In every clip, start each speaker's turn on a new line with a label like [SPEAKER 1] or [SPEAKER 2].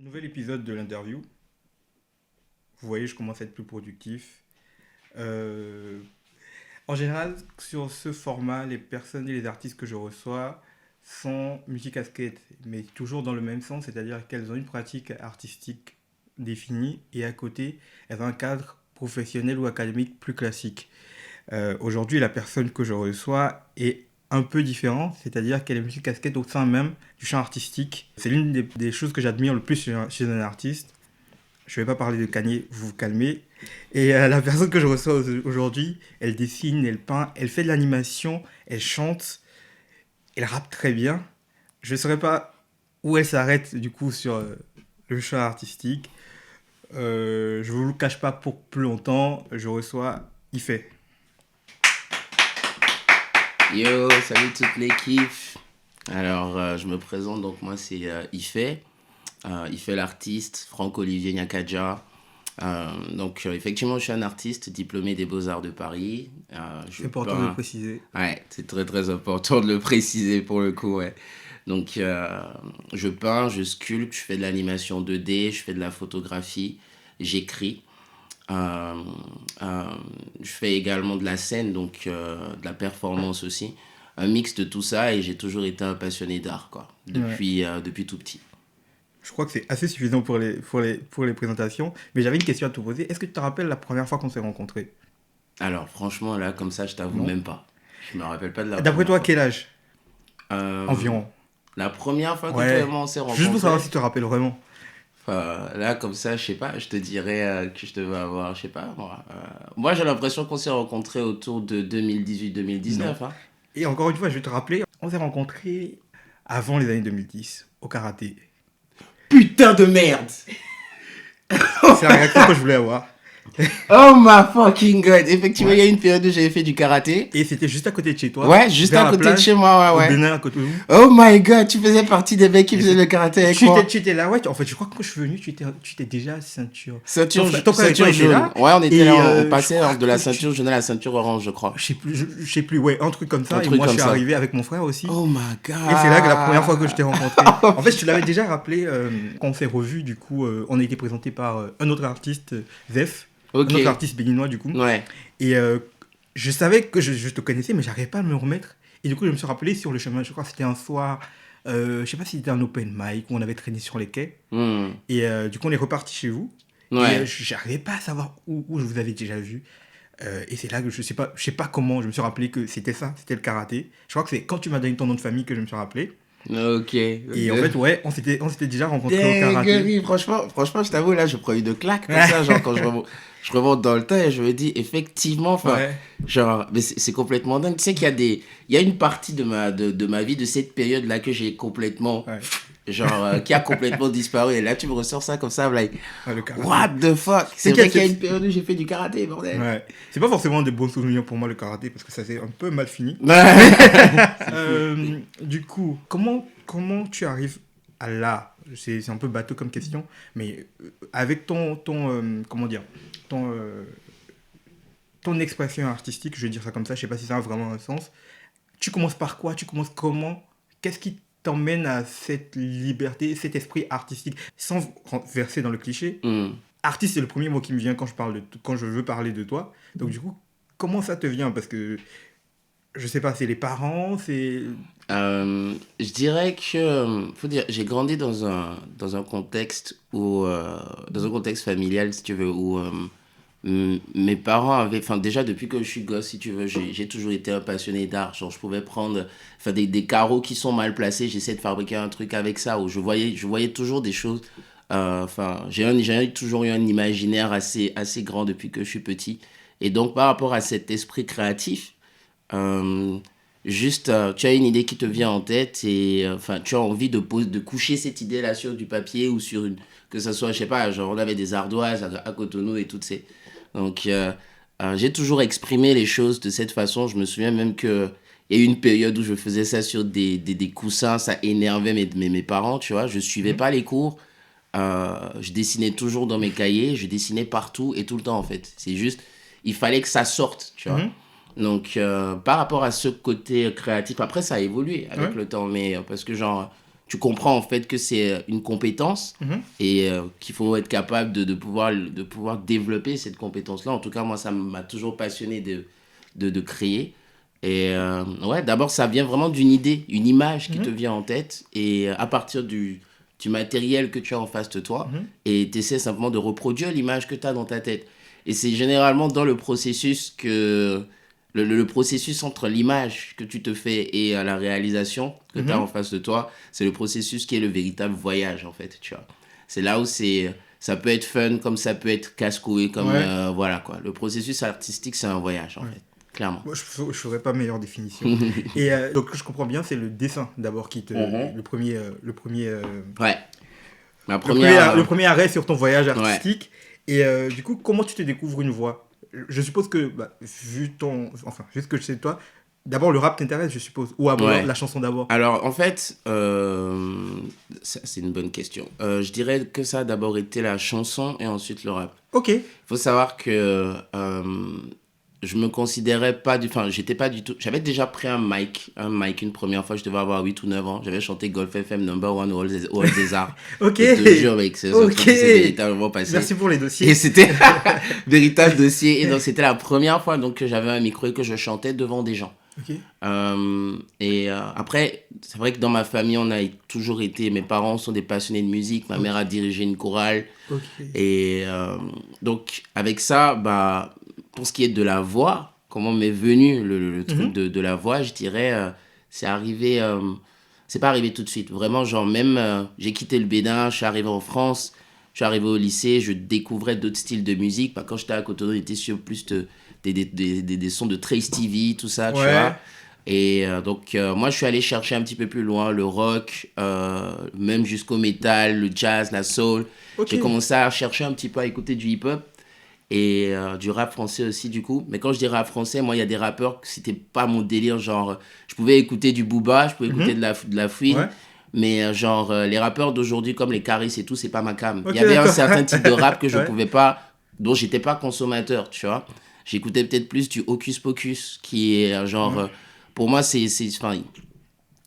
[SPEAKER 1] Nouvel épisode de l'interview. Vous voyez, je commence à être plus productif. Euh, En général, sur ce format, les personnes et les artistes que je reçois sont multicasquettes, mais toujours dans le même sens, c'est-à-dire qu'elles ont une pratique artistique définie et à côté, elles ont un cadre professionnel ou académique plus classique. Aujourd'hui, la personne que je reçois est un peu différente, c'est-à-dire qu'elle est multicasquette au sein même du champ artistique. C'est l'une des choses que j'admire le plus chez un artiste. Je ne vais pas parler de Kanye, vous vous calmez. Et la personne que je reçois aujourd'hui, elle dessine, elle peint, elle fait de l'animation, elle chante, elle rappe très bien. Je ne saurais pas où elle s'arrête du coup sur le champ artistique. Je ne vous le cache pas pour plus longtemps, je reçois Ife.
[SPEAKER 2] Yo, salut toute l'équipe. Alors, je me présente, donc moi c'est Ife. Ife l'artiste, Franck-Olivier Nyakadja. Effectivement, je suis un artiste diplômé des Beaux-Arts de Paris. Je
[SPEAKER 1] C'est important de le
[SPEAKER 2] peins.
[SPEAKER 1] préciser.
[SPEAKER 2] Ouais, c'est très très important de le préciser pour le coup, ouais. Je peins, je sculpte, je fais de l'animation 2D, je fais de la photographie, j'écris. Euh, euh, je fais également de la scène, de la performance aussi. Un mix de tout ça et j'ai toujours été un passionné d'art, quoi,
[SPEAKER 1] Ouais.
[SPEAKER 2] depuis tout petit.
[SPEAKER 1] Je crois que c'est assez suffisant pour les présentations. Mais j'avais une question à te poser. Est-ce que tu te rappelles la première fois qu'on s'est rencontrés?
[SPEAKER 2] Alors, franchement, là, comme ça, je t'avoue
[SPEAKER 1] Non.
[SPEAKER 2] même pas. Je me rappelle pas de la
[SPEAKER 1] D'après
[SPEAKER 2] première
[SPEAKER 1] toi,
[SPEAKER 2] fois.
[SPEAKER 1] quel âge?
[SPEAKER 2] Euh,
[SPEAKER 1] Environ.
[SPEAKER 2] la première fois que toi et
[SPEAKER 1] Ouais.
[SPEAKER 2] moi on s'est
[SPEAKER 1] Juste pour savoir
[SPEAKER 2] rencontrés,
[SPEAKER 1] si tu te rappelles vraiment.
[SPEAKER 2] enfin, là, comme ça, je sais pas, je te dirais que je devais avoir, je sais pas, moi. Moi, j'ai l'impression qu'on s'est rencontrés autour de 2018-2019,
[SPEAKER 1] Non.
[SPEAKER 2] hein.
[SPEAKER 1] Et encore une fois, je vais te rappeler, on s'est rencontrés avant les années 2010, au karaté.
[SPEAKER 2] Putain de merde!
[SPEAKER 1] C'est la réaction que je voulais avoir.
[SPEAKER 2] Oh my fucking god! Effectivement, il y a une période où j'avais fait du karaté.
[SPEAKER 1] Et c'était juste à côté de chez toi,
[SPEAKER 2] Ouais, juste
[SPEAKER 1] vers
[SPEAKER 2] à
[SPEAKER 1] la
[SPEAKER 2] côté de chez
[SPEAKER 1] plage,
[SPEAKER 2] moi,
[SPEAKER 1] au
[SPEAKER 2] ouais, ouais.
[SPEAKER 1] Bénin, à côté de nous.
[SPEAKER 2] Oh my god, tu faisais partie des mecs qui
[SPEAKER 1] Et
[SPEAKER 2] faisaient le karaté avec moi.
[SPEAKER 1] tu étais là, ouais. En fait, je crois que quand je suis venu, tu étais déjà ceinture.
[SPEAKER 2] Ceinture,
[SPEAKER 1] Ton frère et toi
[SPEAKER 2] ceinture
[SPEAKER 1] étaient
[SPEAKER 2] jaune.
[SPEAKER 1] là.
[SPEAKER 2] Ouais, on était
[SPEAKER 1] Et
[SPEAKER 2] là, on
[SPEAKER 1] je
[SPEAKER 2] passait
[SPEAKER 1] crois
[SPEAKER 2] de la
[SPEAKER 1] que
[SPEAKER 2] ceinture jaune à la ceinture orange, je crois.
[SPEAKER 1] je sais plus, ouais, un truc comme
[SPEAKER 2] Un
[SPEAKER 1] ça. Et
[SPEAKER 2] truc
[SPEAKER 1] moi, je
[SPEAKER 2] comme
[SPEAKER 1] suis
[SPEAKER 2] ça.
[SPEAKER 1] arrivé avec mon frère aussi.
[SPEAKER 2] Oh my
[SPEAKER 1] Et c'est là que la première fois que je
[SPEAKER 2] god.
[SPEAKER 1] t'ai rencontré. En fait, je te l'avais déjà rappelé quand on s'est revus, du coup, on a été présenté par un autre artiste, Zef, un
[SPEAKER 2] Ok,
[SPEAKER 1] autre artiste béninois, du coup.
[SPEAKER 2] ouais.
[SPEAKER 1] Et je savais que je te connaissais, mais j'arrivais pas à me remettre. Et du coup, je me suis rappelé sur le chemin, je crois que c'était un soir, je sais pas si c'était un open mic où on avait traîné sur les quais.
[SPEAKER 2] Hmm.
[SPEAKER 1] Et du coup, on est reparti chez vous. Et
[SPEAKER 2] Ouais.
[SPEAKER 1] j'arrivais pas à savoir où je vous avais déjà vu. Et c'est là que je sais pas comment, je me suis rappelé que c'était ça, c'était le karaté. Je crois que c'est quand tu m'as donné ton nom de famille que je me suis rappelé.
[SPEAKER 2] Ok.
[SPEAKER 1] Et en fait, ouais, on s'était déjà rencontrés au karaté.
[SPEAKER 2] Dinguerie, franchement, je t'avoue, là, je prends une claque comme ça, genre, quand je remonte dans le temps et je me dis, effectivement, enfin,
[SPEAKER 1] Ouais.
[SPEAKER 2] genre, mais c'est complètement dingue. Tu sais qu'il y a il y a une partie de ma vie, de cette période-là, que j'ai complètement,
[SPEAKER 1] Ouais.
[SPEAKER 2] genre, qui a complètement disparu. Et là, tu me ressors ça comme ça, like,
[SPEAKER 1] Ouais, le karaté.
[SPEAKER 2] what the fuck? C'est vrai
[SPEAKER 1] T'inquiète,
[SPEAKER 2] qu'il y a une période où j'ai fait du karaté, bordel.
[SPEAKER 1] ouais. C'est pas forcément des bons souvenirs pour moi le karaté parce que ça s'est un peu mal fini. Du coup, comment tu arrives à là? C'est un peu bateau comme question, mais avec comment dire, ton, euh, ton expression artistique, je vais dire ça comme ça, je sais pas si ça a vraiment un sens. Tu commences par quoi? Tu commences comment? Qu'est-ce qui t'emmène à cette liberté, cet esprit artistique, sans verser dans le cliché?
[SPEAKER 2] Hmm.
[SPEAKER 1] Artiste, c'est le premier mot qui me vient quand je veux parler de toi. Donc du coup, comment ça te vient? Parce que je sais pas, c'est les parents, c'est...
[SPEAKER 2] Je dirais que, faut dire, j'ai grandi dans un contexte dans un contexte familial, si tu veux, où mes parents avaient, enfin, déjà depuis que je suis gosse, si tu veux, j'ai toujours été un passionné d'art. Genre, je pouvais prendre, enfin, des carreaux qui sont mal placés, j'essaie de fabriquer un truc avec ça, où je voyais toujours des choses. Enfin, toujours eu un imaginaire assez grand depuis que je suis petit. Et donc, par rapport à cet esprit créatif, euh, juste, tu as une idée qui te vient en tête et enfin, tu as envie de coucher cette idée-là sur du papier ou sur une, que ce soit, je sais pas, genre on avait des ardoises à Cotonou et toutes ces. Donc, j'ai toujours exprimé les choses de cette façon. Je me souviens même que il y a eu une période où je faisais ça sur des coussins, ça énervait mes parents, tu vois. Je suivais
[SPEAKER 1] Mhm.
[SPEAKER 2] pas les cours. Je dessinais toujours dans mes cahiers, je dessinais partout et tout le temps en fait. C'est juste, il fallait que ça sorte, tu vois.
[SPEAKER 1] Mhm.
[SPEAKER 2] Donc, par rapport à ce côté créatif, après, ça a évolué avec
[SPEAKER 1] Ouais.
[SPEAKER 2] le temps, mais parce que, genre, tu comprends en fait que c'est une compétence et qu'il faut être capable de pouvoir développer cette compétence-là. En tout cas, moi, ça m'a toujours passionné de créer. Et ouais, d'abord, ça vient vraiment d'une idée, une image qui te vient en tête. Et à partir du matériel que tu as en face de toi, et tu essaies simplement de reproduire l'image que tu as dans ta tête. Et c'est généralement dans le processus que... Le processus entre l'image que tu te fais et la réalisation que tu as en face de toi, c'est le processus qui est le véritable voyage, en fait, tu vois. C'est là où ça peut être fun, comme ça peut être casse-couille, comme... voilà, quoi. Le processus artistique, c'est un voyage, en fait, clairement.
[SPEAKER 1] Moi, je ne ferais pas meilleure définition. Et donc, je comprends bien, c'est le dessin, d'abord, qui te... Le premier...
[SPEAKER 2] Ouais. Le
[SPEAKER 1] premier arrêt sur ton voyage artistique. Ouais. Et du coup, comment tu te découvres une voix ? Je suppose que, vu ce que je sais de toi, d'abord le rap t'intéresse, je suppose, ou la chanson d'abord.
[SPEAKER 2] Alors, en fait, c'est une bonne question. Je dirais que ça a d'abord été la chanson et ensuite le rap.
[SPEAKER 1] Ok.
[SPEAKER 2] Il faut savoir que je me considérais pas j'étais pas du tout... J'avais déjà pris un mic une première fois, je devais avoir 8 ou 9 ans. J'avais chanté Golf FM number 1 au Hall des Arts.
[SPEAKER 1] Ok.
[SPEAKER 2] Je te jure, mec, c'est véritablement passé.
[SPEAKER 1] Merci pour les dossiers.
[SPEAKER 2] Et c'était véritable dossier. Et donc, c'était la première fois donc, que j'avais un micro et que je chantais devant des gens.
[SPEAKER 1] Okay.
[SPEAKER 2] Après, c'est vrai que dans ma famille, on a toujours été... Mes parents sont des passionnés de musique. Ma mère a dirigé une chorale. Okay. Et donc, avec ça, pour ce qui est de la voix, comment m'est venu le truc de la voix, je dirais, c'est arrivé... c'est pas arrivé tout de suite. Vraiment, genre même, j'ai quitté le Bénin, je suis arrivé en France, je suis arrivé au lycée, je découvrais d'autres styles de musique. Quand j'étais à Cotonou, j'étais sur plus des sons de Trace TV, tout ça, tu vois. Et donc, moi, je suis allé chercher un petit peu plus loin le rock, même jusqu'au métal, le jazz, la soul. Okay. J'ai commencé à chercher un petit peu à écouter du hip-hop et du rap français aussi, du coup. Mais quand je dis rap français, moi, il y a des rappeurs que c'était pas mon délire. Genre, je pouvais écouter du Booba, je pouvais écouter de la Fouine. Mais genre, les rappeurs d'aujourd'hui, comme les Caris et tout, c'est pas ma cam. Il y avait un certain type de rap que je pouvais pas, dont j'étais pas consommateur, tu vois. J'écoutais peut-être plus du Hocus Pocus, qui est genre... pour moi,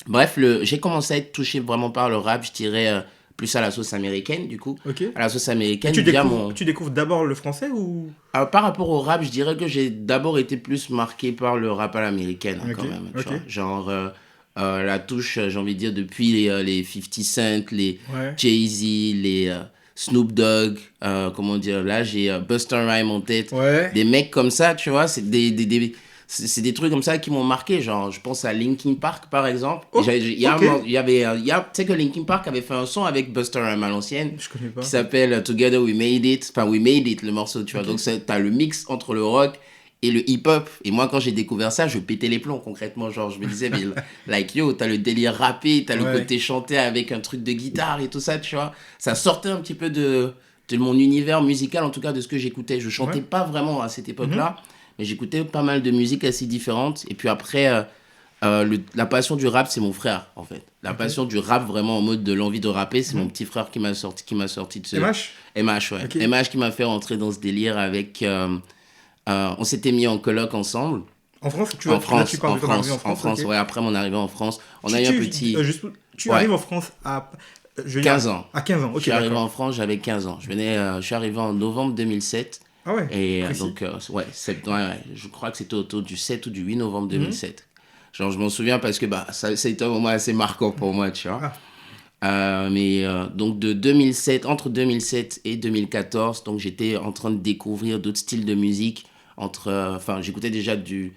[SPEAKER 2] bref, j'ai commencé à être touché vraiment par le rap, je dirais plus à la sauce américaine, du coup.
[SPEAKER 1] Okay.
[SPEAKER 2] À la sauce américaine.
[SPEAKER 1] Tu découvres d'abord le français ou...
[SPEAKER 2] Par rapport au rap, je dirais que j'ai d'abord été plus marqué par le rap à l'américaine, quand même. Tu vois. Genre, la touche, j'ai envie de dire, depuis les 50 Cent, les Jay-Z, les... Snoop Dogg, comment dire, là j'ai Busta Rhymes en tête, des mecs comme ça, tu vois, c'est c'est des trucs comme ça qui m'ont marqué, genre je pense à Linkin Park par exemple. Tu sais que Linkin Park avait fait un son avec Busta Rhymes à l'ancienne,
[SPEAKER 1] je connais pas,
[SPEAKER 2] qui s'appelle Together We Made It, We Made It le morceau, tu vois, donc t'as le mix entre le rock et le hip-hop. Et moi, quand j'ai découvert ça, je pétais les plombs, concrètement. Genre, je me disais, mais like, yo, t'as le délire rappé, t'as le côté chanté avec un truc de guitare et tout ça, tu vois. Ça sortait un petit peu de mon univers musical, en tout cas, de ce que j'écoutais. Je chantais pas vraiment à cette époque-là, mais j'écoutais pas mal de musiques assez différentes. Et puis après, la passion du rap, c'est mon frère, en fait. La passion du rap, vraiment, en mode de l'envie de rapper, c'est mon petit frère qui m'a sorti de ce... MH, ouais. MH qui m'a fait rentrer dans ce délire avec... on s'était mis en coloc ensemble.
[SPEAKER 1] En France,
[SPEAKER 2] en France, ouais, après mon arrivée en France. On a eu un petit...
[SPEAKER 1] tu arrives en France à...
[SPEAKER 2] 15 ans.
[SPEAKER 1] À 15 ans, ok.
[SPEAKER 2] Je suis arrivé en France, j'avais 15 ans. Je suis arrivé en novembre 2007.
[SPEAKER 1] Ah ouais.
[SPEAKER 2] Et donc, je crois que c'était autour du 7 ou du 8 novembre 2007. Genre, je m'en souviens parce que ça a été un moment assez marquant pour moi, tu vois. Donc entre 2007 et 2014, donc j'étais en train de découvrir d'autres styles de musique. J'écoutais déjà du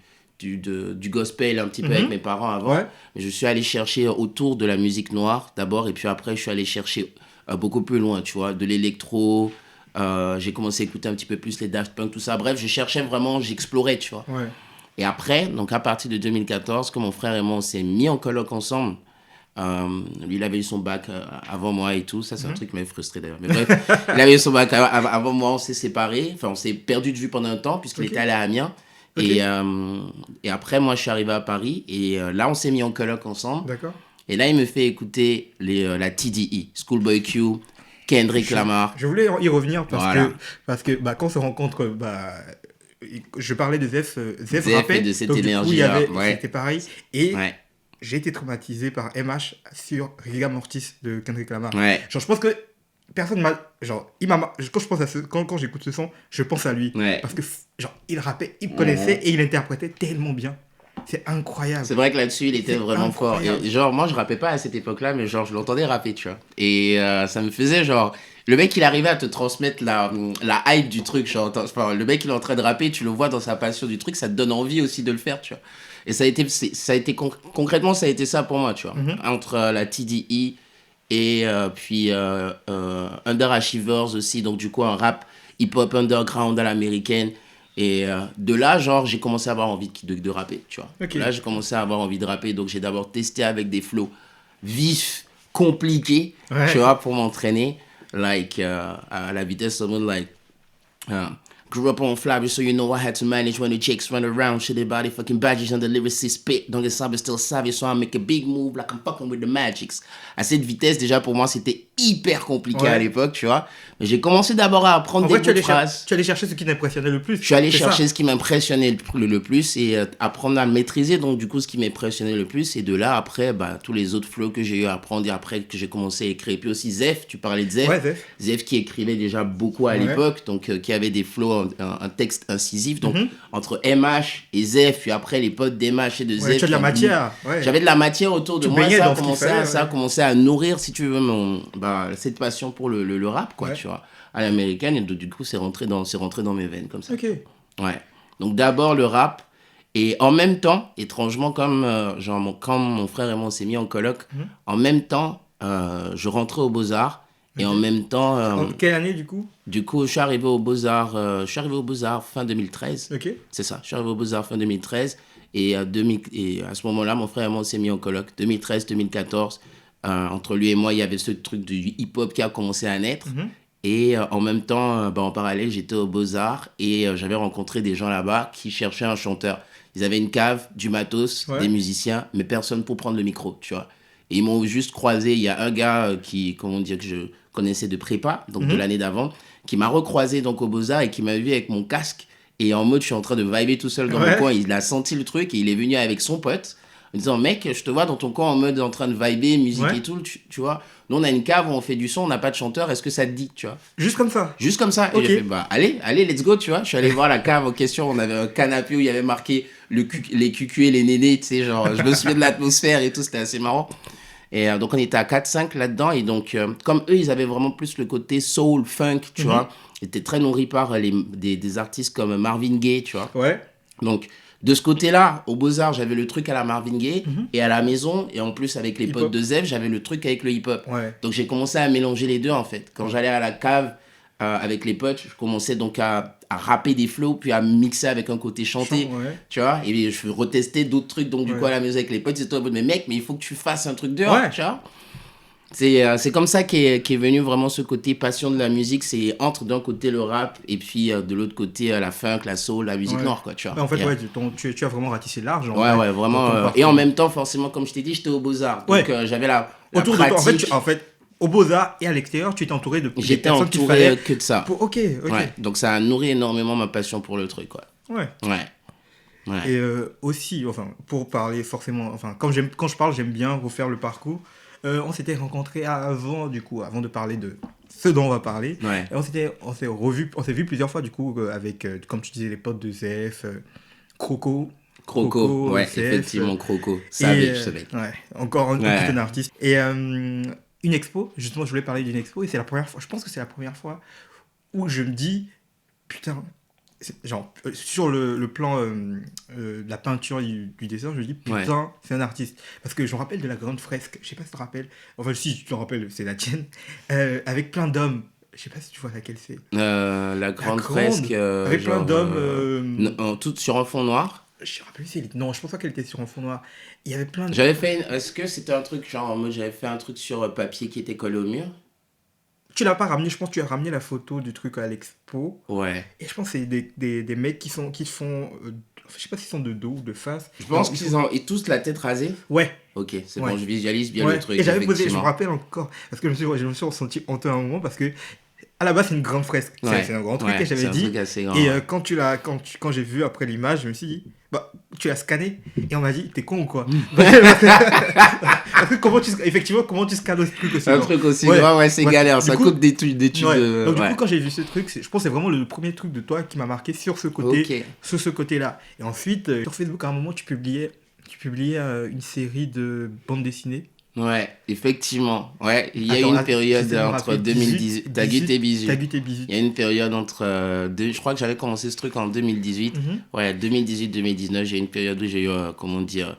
[SPEAKER 2] gospel un petit peu avec mes parents avant, mais je suis allé chercher autour de la musique noire d'abord, et puis après je suis allé chercher beaucoup plus loin, tu vois, de l'électro. J'ai commencé à écouter un petit peu plus les Daft Punk, tout ça. Bref, je cherchais vraiment, j'explorais, tu vois. Et après, donc à partir de 2014, quand mon frère et moi on s'est mis en coloc ensemble, lui il avait eu son bac avant moi et tout, ça c'est un truc qui m'a frustré d'ailleurs, mais bref, il avait eu son bac avant moi, on s'est séparés, enfin on s'est perdu de vue pendant un temps puisqu'il était allé à Amiens, et après moi je suis arrivé à Paris, et là on s'est mis en coloc ensemble.
[SPEAKER 1] D'accord.
[SPEAKER 2] Et là il me fait écouter la TDE, Schoolboy Q, Kendrick Lamar.
[SPEAKER 1] Je voulais y revenir parce que quand on se rencontre, je parlais de Zef rappait,
[SPEAKER 2] de cette
[SPEAKER 1] donc
[SPEAKER 2] énergie
[SPEAKER 1] du coup, c'était pareil, et j'ai été traumatisé par MH sur Rigor Mortis de Kendrick Lamar.
[SPEAKER 2] Ouais.
[SPEAKER 1] Genre, je pense que personne m'a. Genre, quand je pense à quand j'écoute ce son, je pense à lui.
[SPEAKER 2] Ouais.
[SPEAKER 1] Parce que, genre, il rappait, il connaissait et il interprétait tellement bien. C'est incroyable.
[SPEAKER 2] C'est vrai que là-dessus, il était
[SPEAKER 1] C'est
[SPEAKER 2] vraiment fort.
[SPEAKER 1] incroyable.
[SPEAKER 2] Et genre, moi, je rappais pas à cette époque-là, mais genre, je l'entendais rapper, tu vois. Et ça me faisait genre. Le mec, il arrivait à te transmettre la hype du truc. Genre, enfin, le mec, il est en train de rapper, tu le vois dans sa passion du truc, ça te donne envie aussi de le faire, tu vois. Et ça a été concrètement, ça a été ça pour moi, tu vois.
[SPEAKER 1] Mhm.
[SPEAKER 2] Entre la TDE et puis Under Achievers aussi, donc du coup, un rap hip-hop underground à l'américaine. Et de là, genre, j'ai commencé à avoir envie de rapper, tu vois.
[SPEAKER 1] Ok.
[SPEAKER 2] Là, j'ai commencé à avoir envie de rapper, donc j'ai d'abord testé avec des flows vifs, compliqués,
[SPEAKER 1] Ouais.
[SPEAKER 2] tu vois, pour m'entraîner, like, à la vitesse of like, grew up on Flabby, so you know I had to manage when the chicks run around, shit body fucking badges and the lyricist spit, don't get savvy, still savvy, so I make a big move like I'm fucking with the magics. À cette vitesse, déjà, pour moi, c'était hyper compliqué à l'époque, tu vois. Mais j'ai commencé d'abord à apprendre
[SPEAKER 1] En
[SPEAKER 2] des
[SPEAKER 1] vrai,
[SPEAKER 2] bouts de phrases.
[SPEAKER 1] tu allais chercher ce qui t'impressionnait le plus.
[SPEAKER 2] Je suis allé
[SPEAKER 1] C'est
[SPEAKER 2] chercher
[SPEAKER 1] ça.
[SPEAKER 2] ce qui m'impressionnait le plus et apprendre à le maîtriser. Donc, du coup, ce qui m'impressionnait le plus. Et de là, après, bah, tous les autres flows que j'ai eu à apprendre et après que j'ai commencé à écrire. Et puis aussi, Zef, tu parlais de Zef.
[SPEAKER 1] Ouais, Zef.
[SPEAKER 2] Zef qui écrivait déjà beaucoup à
[SPEAKER 1] Ouais.
[SPEAKER 2] l'époque, donc qui avait des flows, un texte incisif. Donc,
[SPEAKER 1] Mhm.
[SPEAKER 2] entre MH et Zef, puis après, les potes d'MH et de
[SPEAKER 1] Ouais,
[SPEAKER 2] Zef.
[SPEAKER 1] tu as de la matière. Ouais.
[SPEAKER 2] J'avais de la matière autour de
[SPEAKER 1] Tu
[SPEAKER 2] moi.
[SPEAKER 1] baignais
[SPEAKER 2] Ça a,
[SPEAKER 1] dans ce qu'il
[SPEAKER 2] commencé
[SPEAKER 1] fallait,
[SPEAKER 2] ça a
[SPEAKER 1] ouais.
[SPEAKER 2] commencé à nourrir, si tu veux, cette passion pour le rap, quoi,
[SPEAKER 1] Ouais.
[SPEAKER 2] tu vois, à l'américaine. Et donc, du coup, c'est rentré dans mes veines comme ça.
[SPEAKER 1] Ok.
[SPEAKER 2] Ouais. Donc d'abord le rap. Et en même temps, étrangement, comme quand mon frère et moi on s'est mis en coloc,
[SPEAKER 1] Mhm.
[SPEAKER 2] en même temps, je rentrais aux Beaux-Arts. Et en
[SPEAKER 1] Ok.
[SPEAKER 2] même temps,
[SPEAKER 1] En quelle année, du coup?
[SPEAKER 2] du coup, je suis arrivé aux Beaux-Arts, fin 2013.
[SPEAKER 1] Ok.
[SPEAKER 2] C'est ça, je suis arrivé aux Beaux-Arts fin 2013. Et à ce moment-là, mon frère et moi on s'est mis en coloc. 2013-2014, entre lui et moi, il y avait ce truc du hip-hop qui a commencé à naître.
[SPEAKER 1] Mhm.
[SPEAKER 2] Et en même temps, en parallèle, j'étais aux Beaux-Arts et j'avais rencontré des gens là-bas qui cherchaient un chanteur. Ils avaient une cave, du matos,
[SPEAKER 1] Ouais.
[SPEAKER 2] des musiciens, mais personne pour prendre le micro, tu vois. Et ils m'ont juste croisé. Il y a un gars que je connaissais de prépa, donc de
[SPEAKER 1] Mhm.
[SPEAKER 2] l'année d'avant, qui m'a recroisé donc aux Beaux-Arts et qui m'a vu avec mon casque. Et en mode, je suis en train de vibrer tout seul dans
[SPEAKER 1] Ouais.
[SPEAKER 2] mon coin. Il a senti le truc et il est venu avec son pote en disant, mec, je te vois dans ton coin en mode en train de vibrer, musique
[SPEAKER 1] Ouais.
[SPEAKER 2] et tout, tu vois. Nous, on a une cave où on fait du son, on n'a pas de chanteur, est-ce que ça te dit, tu vois?
[SPEAKER 1] Juste comme ça.
[SPEAKER 2] Juste comme ça.
[SPEAKER 1] Ok.
[SPEAKER 2] Et j'ai fait, bah, allez, let's go, tu vois. Je suis allé voir la cave en question. On avait un canapé où il y avait marqué les cucu et les nénés, tu sais, genre, je me souviens de l'atmosphère et tout, c'était assez marrant. Et donc, on était à 4-5 là-dedans. Et donc, comme eux, ils avaient vraiment plus le côté soul, funk, tu
[SPEAKER 1] Mhm.
[SPEAKER 2] vois. Ils étaient très nourris par des artistes comme Marvin Gaye, tu vois.
[SPEAKER 1] Ouais.
[SPEAKER 2] Donc, de ce côté-là, au Beaux-Arts, j'avais le truc à la Marvin Gaye.
[SPEAKER 1] Mhm.
[SPEAKER 2] Et à la maison, et en plus avec les
[SPEAKER 1] Hip-hop.
[SPEAKER 2] potes de Zef, j'avais le truc avec le hip-hop.
[SPEAKER 1] Ouais.
[SPEAKER 2] Donc, j'ai commencé à mélanger les deux, en fait. Quand j'allais à la cave avec les potes, je commençais donc à rapper des flows, puis à mixer avec un côté chanté,
[SPEAKER 1] Ouais.
[SPEAKER 2] tu vois. Et je retestais d'autres trucs. Donc, du
[SPEAKER 1] Ouais.
[SPEAKER 2] coup, à la maison avec les potes, ils étaient en mode, mais mec, mais il faut que tu fasses un truc dehors,
[SPEAKER 1] Ouais.
[SPEAKER 2] tu vois. C'est comme ça qu'est venu vraiment ce côté passion de la musique. C'est entre d'un côté le rap et puis de l'autre côté la funk, la soul, la musique
[SPEAKER 1] Ouais.
[SPEAKER 2] noire, quoi, tu vois.
[SPEAKER 1] Mais en fait,
[SPEAKER 2] Et,
[SPEAKER 1] ouais, tu as vraiment ratissé large. En
[SPEAKER 2] ouais,
[SPEAKER 1] vrai,
[SPEAKER 2] vraiment.
[SPEAKER 1] dans ton
[SPEAKER 2] Et en
[SPEAKER 1] parcours.
[SPEAKER 2] même temps, forcément, comme je t'ai dit, j'étais aux Beaux-Arts. Donc,
[SPEAKER 1] Ouais.
[SPEAKER 2] j'avais la
[SPEAKER 1] Autour de toi,
[SPEAKER 2] pratique.
[SPEAKER 1] en fait, au Beaux-Arts et à l'extérieur, tu étais entouré de des
[SPEAKER 2] J'étais
[SPEAKER 1] personnes qu'il
[SPEAKER 2] entouré
[SPEAKER 1] fallait.
[SPEAKER 2] que de ça.
[SPEAKER 1] Ok.
[SPEAKER 2] Ouais. Donc, ça a nourri énormément ma passion pour le truc, quoi.
[SPEAKER 1] Ouais.
[SPEAKER 2] Ouais. Ouais.
[SPEAKER 1] Et aussi, enfin, pour parler forcément, enfin, quand je parle, j'aime bien refaire le parcours. On s'était rencontrés avant de parler de ce dont on va parler.
[SPEAKER 2] Ouais.
[SPEAKER 1] Et on s'est vu plusieurs fois, du coup, avec, comme tu disais, les potes de Zef, Croco.
[SPEAKER 2] Croco, ouais,
[SPEAKER 1] CF,
[SPEAKER 2] effectivement, Croco.
[SPEAKER 1] et,
[SPEAKER 2] Savage, ce mec.
[SPEAKER 1] ouais, encore un,
[SPEAKER 2] Ouais.
[SPEAKER 1] tout un artiste. Et une expo, justement, je voulais parler d'une expo, et c'est la première fois, je pense que c'est la première fois où je me dis, putain, genre, sur le plan de la peinture du dessin, je me dis, putain, c'est un artiste. Parce que je me rappelle de la grande fresque, je sais pas si tu te rappelles, enfin, si tu te rappelles, c'est la tienne, avec plein d'hommes. Je sais pas si tu vois laquelle c'est.
[SPEAKER 2] La grande fresque.
[SPEAKER 1] avec plein
[SPEAKER 2] genre,
[SPEAKER 1] d'hommes.
[SPEAKER 2] tout sur un fond noir.
[SPEAKER 1] Je me rappelle plus, non, je pense pas qu'elle était sur un fond noir. Il y avait plein de.
[SPEAKER 2] J'avais fait Est-ce que c'était un truc genre. Moi, j'avais fait un truc sur papier qui était collé au mur.
[SPEAKER 1] Tu l'as pas ramené, je pense que tu as ramené la photo du truc à l'expo.
[SPEAKER 2] Ouais.
[SPEAKER 1] Et je pense que c'est des mecs qui font. Je sais pas s'ils sont de dos ou de face.
[SPEAKER 2] Je pense
[SPEAKER 1] Non,
[SPEAKER 2] qu'ils ont et tous la tête rasée.
[SPEAKER 1] Ouais.
[SPEAKER 2] Ok, c'est
[SPEAKER 1] Ouais.
[SPEAKER 2] bon, je visualise bien
[SPEAKER 1] Ouais.
[SPEAKER 2] le truc.
[SPEAKER 1] Et j'avais posé, je me
[SPEAKER 2] effectivement.
[SPEAKER 1] rappelle encore, parce que je me suis ressenti honteux à un moment, parce que à la base, c'est une grande fresque.
[SPEAKER 2] Ouais.
[SPEAKER 1] C'est un grand truc,
[SPEAKER 2] Ouais,
[SPEAKER 1] et j'avais
[SPEAKER 2] c'est un
[SPEAKER 1] dit.
[SPEAKER 2] truc assez grand.
[SPEAKER 1] Et quand j'ai vu après l'image, je me suis dit, bah, tu l'as scanné. Et on m'a dit, t'es con ou quoi? Parce que effectivement, comment tu scannes ce truc aussi
[SPEAKER 2] Un
[SPEAKER 1] grand?
[SPEAKER 2] truc aussi
[SPEAKER 1] Ouais,
[SPEAKER 2] grand, ouais, c'est
[SPEAKER 1] ouais.
[SPEAKER 2] galère.
[SPEAKER 1] Du
[SPEAKER 2] Ça
[SPEAKER 1] coup,
[SPEAKER 2] coûte d'études.
[SPEAKER 1] ouais. Donc, du coup,
[SPEAKER 2] Ouais.
[SPEAKER 1] quand j'ai vu ce truc, je pense que c'est vraiment le premier truc de toi qui m'a marqué sur ce côté,
[SPEAKER 2] Ok.
[SPEAKER 1] sur ce côté-là. Et ensuite, sur Facebook, à un moment, tu publiais une série de bandes dessinées.
[SPEAKER 2] Ouais, effectivement. Ouais, il y a eu
[SPEAKER 1] Attends,
[SPEAKER 2] une période
[SPEAKER 1] j'essaie de me
[SPEAKER 2] entre
[SPEAKER 1] rappeler.
[SPEAKER 2] 2010. Tagut et Bisu.
[SPEAKER 1] Tagut et
[SPEAKER 2] Il y a
[SPEAKER 1] Bisu.
[SPEAKER 2] une période entre. Je crois que j'avais commencé ce truc en 2018.
[SPEAKER 1] Mhm,
[SPEAKER 2] Ouais, 2018-2019, j'ai eu une période où j'ai eu, comment dire.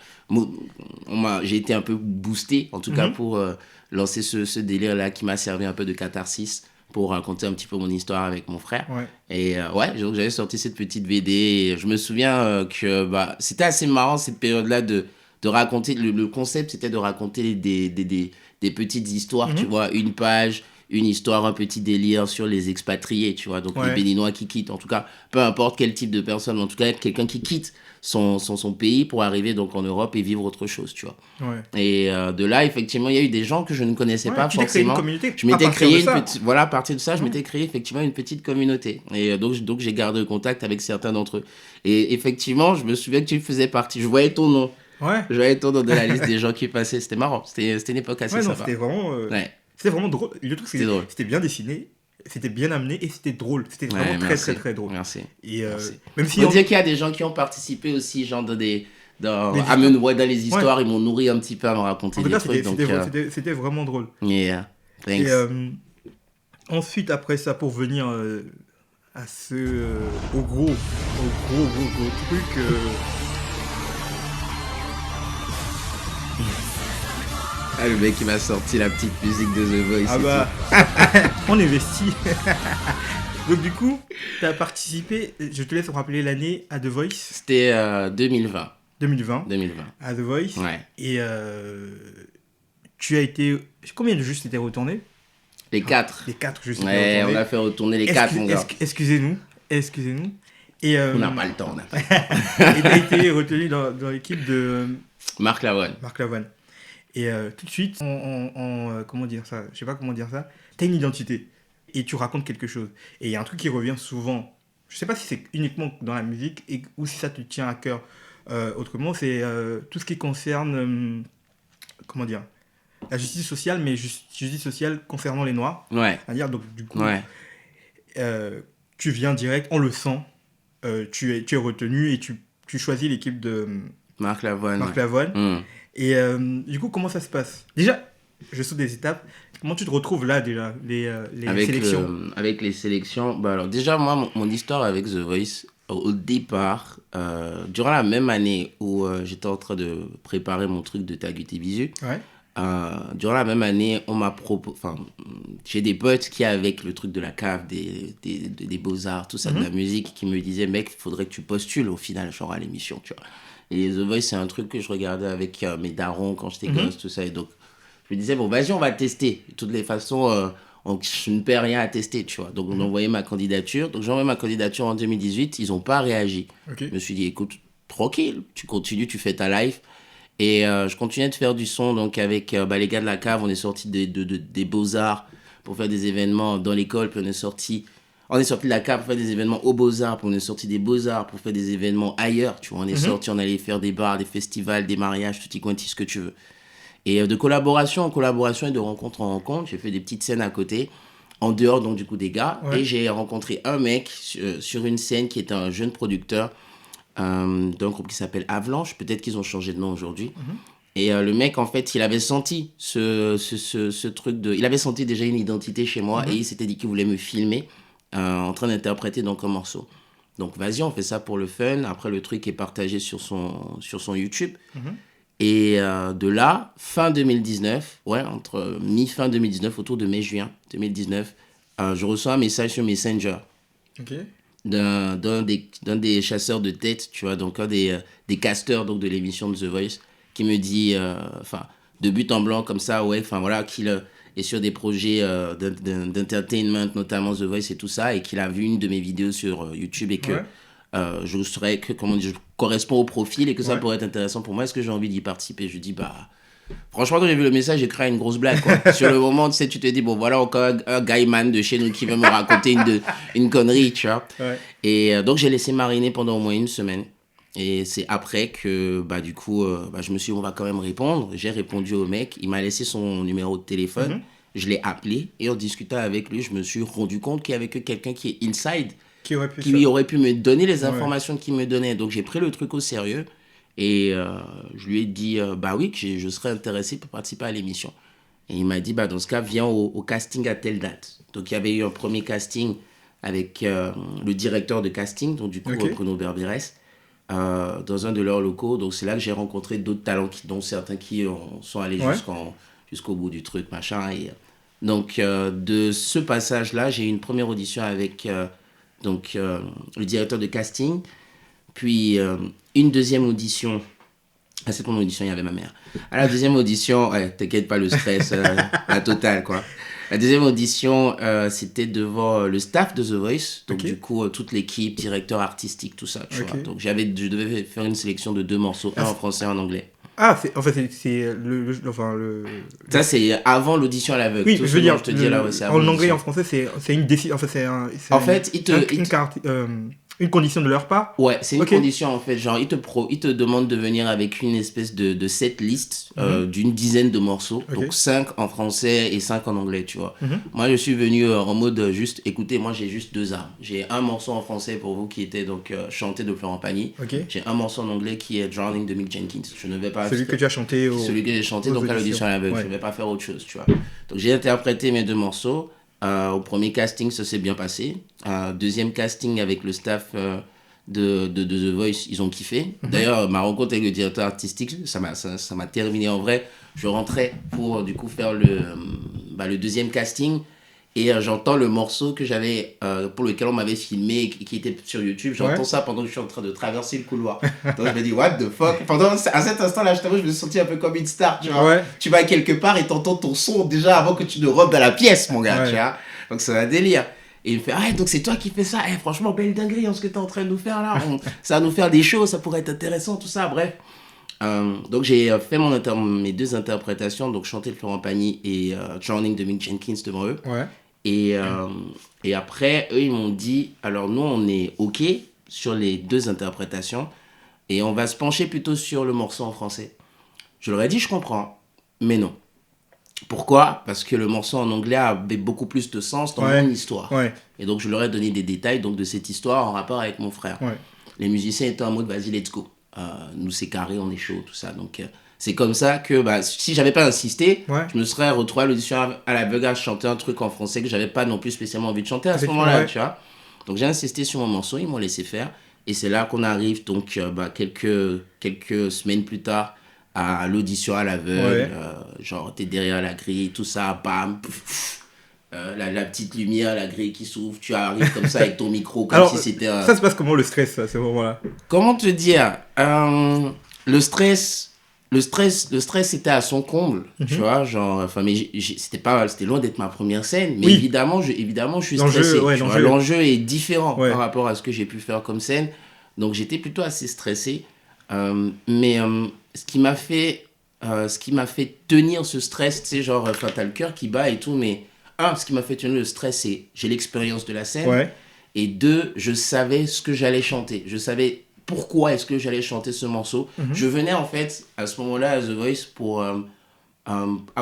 [SPEAKER 2] J'ai été un peu boosté, en tout cas,
[SPEAKER 1] mhm.
[SPEAKER 2] pour lancer ce délire-là qui m'a servi un peu de catharsis pour raconter un petit peu mon histoire avec mon frère.
[SPEAKER 1] Ouais.
[SPEAKER 2] Et ouais, donc j'avais sorti cette petite BD. Et je me souviens que bah, c'était assez marrant cette période-là de raconter. Le concept, c'était de raconter des petites histoires, tu
[SPEAKER 1] Mhm.
[SPEAKER 2] vois, une page, une histoire, un petit délire sur les expatriés, tu vois, donc les
[SPEAKER 1] Ouais.
[SPEAKER 2] Béninois qui quittent, en tout cas, peu importe quel type de personne, en tout cas, quelqu'un qui quitte son pays pour arriver donc en Europe et vivre autre chose, tu vois.
[SPEAKER 1] Ouais.
[SPEAKER 2] Et de là, effectivement, il y a eu des gens que je ne connaissais
[SPEAKER 1] Ouais,
[SPEAKER 2] pas
[SPEAKER 1] tu t'es créé une
[SPEAKER 2] forcément.
[SPEAKER 1] communauté
[SPEAKER 2] Je
[SPEAKER 1] à
[SPEAKER 2] m'étais
[SPEAKER 1] partir de
[SPEAKER 2] créé une
[SPEAKER 1] ça.
[SPEAKER 2] petite, voilà, à partir de ça, je
[SPEAKER 1] Ouais.
[SPEAKER 2] m'étais créé effectivement une petite communauté. Et donc j'ai gardé le contact avec certains d'entre eux. Et effectivement, je me souviens que tu faisais partie, je voyais ton nom.
[SPEAKER 1] Ouais.
[SPEAKER 2] Je voyais ton nom de la liste des gens qui passaient. C'était marrant. C'était une époque assez
[SPEAKER 1] Ouais, non,
[SPEAKER 2] sympa. Ouais,
[SPEAKER 1] c'était vraiment drôle. Le truc,
[SPEAKER 2] c'était drôle.
[SPEAKER 1] c'était bien dessiné, c'était bien amené et c'était drôle. C'était vraiment
[SPEAKER 2] Ouais,
[SPEAKER 1] très,
[SPEAKER 2] merci.
[SPEAKER 1] très, très drôle.
[SPEAKER 2] Merci.
[SPEAKER 1] Et
[SPEAKER 2] Merci.
[SPEAKER 1] même si
[SPEAKER 2] Faut dire qu'il y a des gens qui ont participé aussi, genre dans
[SPEAKER 1] des
[SPEAKER 2] dans
[SPEAKER 1] histoires.
[SPEAKER 2] dans les
[SPEAKER 1] Ouais.
[SPEAKER 2] histoires, ils m'ont nourri un petit peu à me raconter
[SPEAKER 1] En tout
[SPEAKER 2] des
[SPEAKER 1] cas,
[SPEAKER 2] trucs. Donc,
[SPEAKER 1] c'était vraiment drôle.
[SPEAKER 2] yeah,
[SPEAKER 1] Et
[SPEAKER 2] thanks.
[SPEAKER 1] ensuite, après ça, pour venir à au gros truc.
[SPEAKER 2] Ah, le mec, il m'a sorti la petite musique de The Voice.
[SPEAKER 1] Ah
[SPEAKER 2] et
[SPEAKER 1] bah, on investit. Donc du coup, tu as participé, je te laisse rappeler l'année à The
[SPEAKER 2] tout.
[SPEAKER 1] Voice,
[SPEAKER 2] C'était 2020.
[SPEAKER 1] 2020,
[SPEAKER 2] 2020.
[SPEAKER 1] à The Voice.
[SPEAKER 2] Ouais.
[SPEAKER 1] Et tu as été... Combien de jeux t'étais retourné?
[SPEAKER 2] Les 4.
[SPEAKER 1] Les 4 jeux t'étais
[SPEAKER 2] Ouais, on
[SPEAKER 1] retourné.
[SPEAKER 2] a fait retourner les 4, mon gars.
[SPEAKER 1] Excusez-nous. Et
[SPEAKER 2] On n'a pas le temps, on n'a pas le temps.
[SPEAKER 1] et tu as été retenu dans l'équipe de
[SPEAKER 2] Marc Lavoine.
[SPEAKER 1] Marc Lavoine. Et tout de suite, comment dire ça? Je sais pas comment dire ça. Tu as une identité. Et tu racontes quelque chose. Et il y a un truc qui revient souvent. Je sais pas si c'est uniquement dans la musique ou si ça te tient à cœur autrement. C'est tout ce qui concerne, comment dire, la justice sociale, mais justice sociale concernant les Noirs.
[SPEAKER 2] Ouais.
[SPEAKER 1] C'est-à-dire, donc, du coup,
[SPEAKER 2] Ouais.
[SPEAKER 1] tu viens direct, on le sent. Tu es retenu et tu choisis l'équipe de
[SPEAKER 2] Marc Lavoine.
[SPEAKER 1] Marc
[SPEAKER 2] Ouais.
[SPEAKER 1] Lavoine.
[SPEAKER 2] Hmm.
[SPEAKER 1] Et du coup, comment ça se passe? Déjà, je saute des étapes. Comment tu te retrouves là déjà, les sélections?
[SPEAKER 2] Avec les sélections, bah alors déjà moi mon histoire avec The Voice au départ, durant la même année où j'étais en train de préparer mon truc de Tagut et Bisu,
[SPEAKER 1] Ouais.
[SPEAKER 2] durant la même année on m'a proposé, enfin j'ai des potes qui avec le truc de la cave, des beaux-arts, tout ça, de la musique, qui me disaient mec, il faudrait que tu postules au final genre à l'émission, tu vois. Et The Voice c'est un truc que je regardais avec mes darons quand j'étais gosse, tout ça, et donc je me disais, bon, vas-y, on va le tester. De toutes les façons, je ne perds rien à tester, tu vois. Donc, on envoyait ma candidature. Donc, j'ai envoyé ma candidature en 2018. Ils n'ont pas réagi.
[SPEAKER 1] Ok.
[SPEAKER 2] Je me suis dit, écoute, tranquille, tu continues, tu fais ta live. Et je continuais de faire du son. Donc, avec les gars de la cave, on est sorti des Beaux-Arts pour faire des événements dans l'école. Puis, on est sorti de la cave pour faire des événements aux Beaux-Arts. Puis, on est sorti des Beaux-Arts pour faire des événements ailleurs, tu vois. On est sorti, on allait faire des bars, des festivals, des mariages, tutti quanti, ce que tu veux. Et de collaboration en collaboration et de rencontre en rencontre, j'ai fait des petites scènes à côté, en dehors donc du coup des gars.
[SPEAKER 1] Ouais.
[SPEAKER 2] Et j'ai rencontré un mec sur une scène qui est un jeune producteur d'un groupe qui s'appelle Avalanche. Peut-être qu'ils ont changé de nom aujourd'hui. Et le mec, en fait, il avait senti ce truc de... Il avait senti déjà une identité chez moi et il s'était dit qu'il voulait me filmer en train d'interpréter donc un morceau. Donc vas-y, on fait ça pour le fun. Après, le truc est partagé sur son YouTube. Et de là, fin 2019, ouais, entre mi-fin 2019, autour de mai-juin 2019, je reçois un message sur Messenger
[SPEAKER 1] Ok.
[SPEAKER 2] d'un des chasseurs de tête, tu vois, donc un des casteurs donc, de l'émission de The Voice, qui me dit, de but en blanc comme ça, ouais, voilà, qu'il est sur des projets d'entertainment, notamment The Voice et tout ça, et qu'il a vu une de mes vidéos sur YouTube et que je serais, comment dire, je correspond au profil et que ça pourrait être intéressant pour moi. Est-ce que j'ai envie d'y participer? Je dis, franchement, quand j'ai vu le message, j'ai créé une grosse blague, quoi. Sur le moment, tu sais, tu te dis, bon, voilà encore un guyman de chez nous qui veut me raconter une connerie, tu vois.
[SPEAKER 1] Ouais.
[SPEAKER 2] Et donc, j'ai laissé mariner pendant au moins une semaine. Et c'est après que, du coup, je me suis dit, on va quand même répondre. J'ai répondu au mec. Il m'a laissé son numéro de téléphone.
[SPEAKER 1] Mhm.
[SPEAKER 2] Je l'ai appelé. Et en discutant avec lui, je me suis rendu compte qu'il y avait que quelqu'un qui est inside,
[SPEAKER 1] Qui aurait pu ça?
[SPEAKER 2] qui aurait pu me donner les
[SPEAKER 1] Ouais.
[SPEAKER 2] informations qu'il me donnait. Donc, j'ai pris le truc au sérieux. Et je lui ai dit, oui, que je serais intéressé pour participer à l'émission. Et il m'a dit, dans ce cas, viens au casting à telle date. Donc, il y avait eu un premier casting avec le directeur de casting, donc du coup,
[SPEAKER 1] Ok.
[SPEAKER 2] Bruno Berberes, dans un de leurs locaux. Donc, c'est là que j'ai rencontré d'autres talents, dont certains qui sont allés
[SPEAKER 1] Ouais.
[SPEAKER 2] jusqu'au bout du truc, machin. Et, donc, de ce passage-là, j'ai eu une première audition avec le directeur de casting, puis une deuxième audition. À cette première audition, il y avait ma mère. À la deuxième audition, ouais, t'inquiète pas, le stress, la totale, quoi. La deuxième audition, c'était devant le staff de The Voice. Donc,
[SPEAKER 1] Ok.
[SPEAKER 2] du coup, toute l'équipe, directeur artistique, tout ça, tu
[SPEAKER 1] Ok.
[SPEAKER 2] vois. Donc, je devais faire une sélection de 2 morceaux, un en français et un en anglais.
[SPEAKER 1] Ah, en fait, c'est enfin,
[SPEAKER 2] Ça, c'est avant l'audition à l'aveugle.
[SPEAKER 1] Oui,
[SPEAKER 2] Tout
[SPEAKER 1] je
[SPEAKER 2] ce
[SPEAKER 1] veux
[SPEAKER 2] dont
[SPEAKER 1] dire,
[SPEAKER 2] je te dis là, ouais, c'est avant
[SPEAKER 1] en anglais et
[SPEAKER 2] l'audition.
[SPEAKER 1] en français, c'est une décision. Enfin,
[SPEAKER 2] En fait,
[SPEAKER 1] une condition de leur part.
[SPEAKER 2] Ouais, c'est une
[SPEAKER 1] Ok.
[SPEAKER 2] condition en fait. Genre, ils te demandent de venir avec une espèce de set list d'une dizaine de morceaux.
[SPEAKER 1] Ok.
[SPEAKER 2] Donc 5 en français et 5 en anglais, tu vois.
[SPEAKER 1] Mhm.
[SPEAKER 2] Moi, je suis venu en mode juste, écoutez, moi j'ai juste 2 armes. J'ai un morceau en français pour vous qui était donc chanté de Florent Pagny.
[SPEAKER 1] Ok.
[SPEAKER 2] J'ai un morceau en anglais qui est Drowning de Mick Jenkins. Je ne vais pas.
[SPEAKER 1] Celui que tu as chanté
[SPEAKER 2] Celui que j'ai chanté
[SPEAKER 1] aux
[SPEAKER 2] donc à
[SPEAKER 1] auditions.
[SPEAKER 2] l'audition à l'aveugle.
[SPEAKER 1] Ouais.
[SPEAKER 2] Je ne vais pas faire autre chose, tu vois. Donc j'ai interprété mes 2 morceaux. Au premier casting, ça s'est bien passé. Deuxième casting avec le staff de The Voice, ils ont kiffé. D'ailleurs, ma rencontre avec le directeur artistique, ça m'a terminé en vrai. Je rentrais pour du coup faire le deuxième casting et j'entends le morceau que j'avais pour lequel on m'avait filmé qui était sur YouTube. J'entends ça pendant que je suis en train de traverser le couloir. Donc je me dis what the fuck. À cet instant-là, je t'avoue, je me suis senti un peu comme une star, tu vois.
[SPEAKER 1] Ouais.
[SPEAKER 2] Tu vas quelque part et t'entends ton son déjà avant que tu ne rentres dans la pièce, mon gars,
[SPEAKER 1] Ouais.
[SPEAKER 2] tu vois. Donc c'est un délire. Et il me fait, donc c'est toi qui fais ça. Franchement, belle dinguerie, ce que t'es en train de nous faire là. Ça va nous faire des shows, ça pourrait être intéressant, tout ça, bref. Donc j'ai fait mes 2 interprétations, donc chanter le Florent Pagny et Drowning de Mick Jenkins devant eux.
[SPEAKER 1] Ouais.
[SPEAKER 2] Et après, eux, ils m'ont dit, alors nous, on est OK sur les 2 interprétations et on va se pencher plutôt sur le morceau en français. Je leur ai dit, je comprends, mais non. Pourquoi ? Parce que le morceau en anglais avait beaucoup plus de sens dans mon histoire.
[SPEAKER 1] Ouais.
[SPEAKER 2] Et donc, je leur ai donné des détails donc, de cette histoire en rapport avec mon frère.
[SPEAKER 1] Ouais.
[SPEAKER 2] Les musiciens étaient en mode, vas-y, let's go. Nous, c'est carré, on est chaud, tout ça. Donc, c'est comme ça que si j'avais pas insisté, je me serais retrouvé à l'audition à l'aveugle à chanter un truc en français que j'avais pas non plus spécialement envie de chanter à ce moment-là, tu vois. Donc, j'ai insisté sur mon morceau, ils m'ont laissé faire. Et c'est là qu'on arrive, donc, quelques semaines plus tard, à l'audition à l'aveugle, genre t'es derrière la grille, tout ça, bam, la petite lumière, la grille qui s'ouvre, tu arrives comme ça avec ton micro, comme si c'était...
[SPEAKER 1] Ça se passe comment le stress à ce moment-là ?
[SPEAKER 2] Comment te dire le stress était à son comble, tu vois, genre, enfin, mais c'était loin d'être ma première scène, mais évidemment, je suis stressé, l'enjeu est différent par rapport à ce que j'ai pu faire comme scène, donc j'étais plutôt assez stressé, mais ce qui m'a fait tenir ce stress, tu sais, genre, t'as le cœur qui bat et tout, mais ce qui m'a fait tenir le stress, c'est j'ai l'expérience de la scène, et 2, je savais ce que j'allais chanter, je savais pourquoi est-ce que j'allais chanter ce morceau. Je venais en fait à ce moment-là à The Voice pour à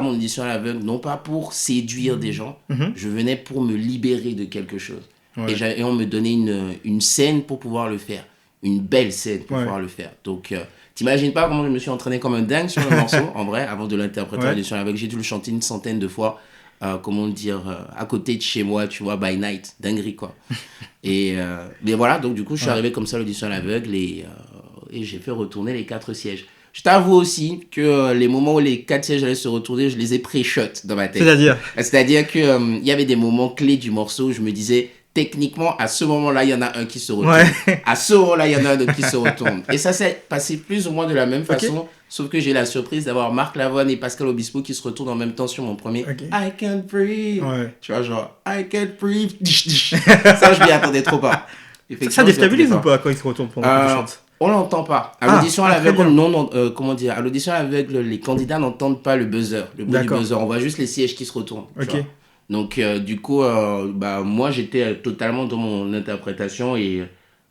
[SPEAKER 2] mon audition à l'aveugle, non pas pour séduire des gens, je venais pour me libérer de quelque chose. Et on me donnait une scène pour pouvoir le faire, une belle scène pour pouvoir le faire. Donc t'imagines pas comment je me suis entraîné comme un dingue sur le morceau, en vrai, avant de l'interpréter à l'audition à l'aveugle. J'ai dû le chanter une centaine de fois. Comment dire, à côté de chez moi, tu vois, by night, dinguerie quoi. Mais voilà, donc du coup, je suis arrivé comme ça à l'audition à l'aveugle et j'ai fait retourner les 4 sièges. Je t'avoue aussi que les moments où les 4 sièges allaient se retourner, je les ai pré-shot dans ma tête. C'est-à-dire que il y avait des moments clés du morceau où je me disais, techniquement, à ce moment-là, il y en a un qui se retourne. À ce moment-là, il y en a un autre qui se retourne. Et ça s'est passé plus ou moins de la même façon, sauf que j'ai la surprise d'avoir Marc Lavoine et Pascal Obispo qui se retournent en même temps sur mon premier I Can't Breathe. Tu vois, genre, I Can't Breathe. Ça, je m'y attendais trop pas.
[SPEAKER 1] Ça déstabilise ou pas quand ils se retournent pendant que tu chantes ?
[SPEAKER 2] On l'entend pas. À l'audition à l'aveugle, comment dire, à l'audition à l'aveugle, les candidats n'entendent pas le buzzer, le bruit du buzzer. On voit juste les sièges qui se retournent. Donc, du coup, moi, j'étais totalement dans mon interprétation et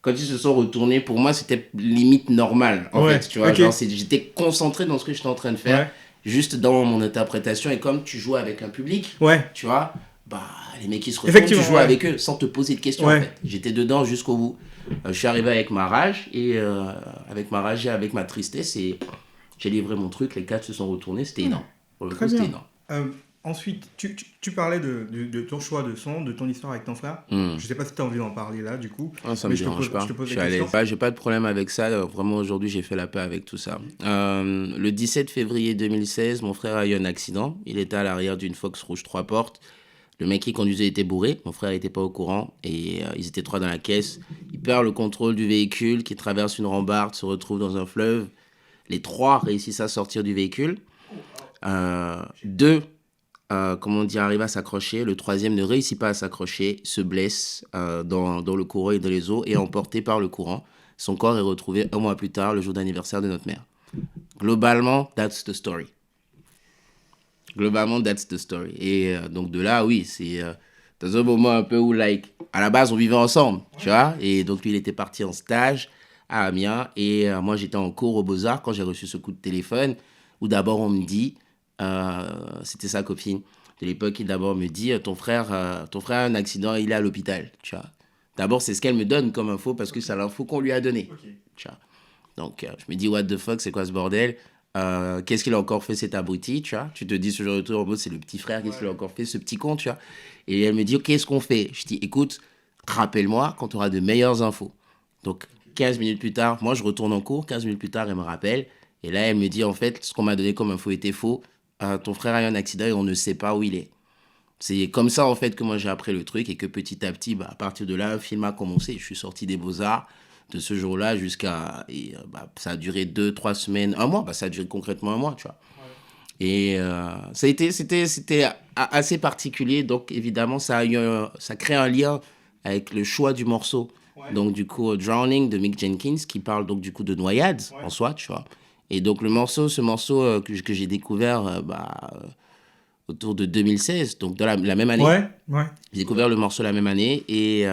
[SPEAKER 2] quand ils se sont retournés, pour moi, c'était limite normal, en
[SPEAKER 1] Ouais,
[SPEAKER 2] fait, tu vois.
[SPEAKER 1] ok.
[SPEAKER 2] Genre, j'étais concentré dans ce que j'étais en train de faire,
[SPEAKER 1] Ouais,
[SPEAKER 2] juste dans mon interprétation. Et comme tu joues avec un public,
[SPEAKER 1] ouais,
[SPEAKER 2] tu vois, bah, les mecs qui se retournent, tu
[SPEAKER 1] effectivement,
[SPEAKER 2] joues
[SPEAKER 1] ouais.
[SPEAKER 2] avec eux sans te poser de questions, en
[SPEAKER 1] Ouais,
[SPEAKER 2] fait. J'étais dedans jusqu'au bout. Je suis arrivé avec ma rage, et avec ma rage et avec ma tristesse, et j'ai livré mon truc. Les quatre se sont retournés, c'était énorme. Pour le
[SPEAKER 1] très
[SPEAKER 2] coup, c'était
[SPEAKER 1] bien.
[SPEAKER 2] énorme.
[SPEAKER 1] Euh, Ensuite, tu parlais de ton choix de son, de ton histoire avec ton frère.
[SPEAKER 2] Hmm.
[SPEAKER 1] Je sais pas si tu as envie d'en parler là, du coup,
[SPEAKER 2] Ah, ça
[SPEAKER 1] mais
[SPEAKER 2] me dérange
[SPEAKER 1] je
[SPEAKER 2] pas.
[SPEAKER 1] te pose
[SPEAKER 2] Je
[SPEAKER 1] la
[SPEAKER 2] suis à l'aise.
[SPEAKER 1] question.
[SPEAKER 2] Ah, j'ai pas de problème avec ça. Vraiment, aujourd'hui, j'ai fait la paix avec tout ça. Le 17 février 2016, mon frère a eu un accident. Il était à l'arrière d'une Fox Rouge 3 portes. Le mec qui conduisait était bourré. Mon frère n'était pas au courant. Et ils étaient trois dans la caisse. Il perd le contrôle du véhicule qui traverse une rambarde, se retrouve dans un fleuve. Les trois réussissent à sortir du véhicule. Deux comment dire, arrive à s'accrocher. Le troisième ne réussit pas à s'accrocher, se blesse dans le courant et dans les eaux et est emporté par le courant. Son corps est retrouvé un mois plus tard, le jour d'anniversaire de notre mère. Globalement, that's the story. Globalement, that's the story. Et donc de là, oui, c'est dans un moment un peu où, like, à la base, on vivait ensemble, tu vois. Et donc lui, il était parti en stage à Amiens et moi, j'étais en cours aux Beaux-Arts quand j'ai reçu ce coup de téléphone où d'abord on me dit, c'était sa copine de l'époque, qui d'abord me dit, ton frère a un accident, il est à l'hôpital, tu vois. D'abord, c'est ce qu'elle me donne comme info parce que c'est l'info qu'on lui a donnée, tu vois. Donc, je me dis, what the fuck, c'est quoi ce bordel? Qu'est-ce qu'il a encore fait cet abruti, tu vois? Tu te dis ce genre de truc, en mode, c'est le petit frère, qu'est-ce qu'il a encore fait, ce petit con, tu vois? Et elle me dit, qu'est-ce qu'on fait? Je dis, écoute, rappelle-moi quand tu auras de meilleures infos. Donc, 15 minutes plus tard, moi, je retourne en cours. 15 minutes plus tard, elle me rappelle. Et là, elle me dit, en fait, ce qu'on m'a donné comme info était faux. Ton frère a eu un accident et on ne sait pas où il est. C'est comme ça, en fait, que moi, j'ai appris le truc et que petit à petit, bah, à partir de là, un film a commencé. Je suis sorti des Beaux-Arts de ce jour-là jusqu'à... Et, bah, ça a duré 2, 3 semaines, un mois. Bah, ça a duré concrètement un mois, tu vois. Et c'était assez particulier. Donc, évidemment, ça crée un lien avec le choix du morceau. Ouais. Donc, du coup, Drowning de Mick Jenkins, qui parle donc du coup de noyade en soi, tu vois. Et donc, ce morceau que j'ai découvert autour de 2016, donc dans la même année.
[SPEAKER 1] Ouais, ouais.
[SPEAKER 2] J'ai découvert le morceau la même année et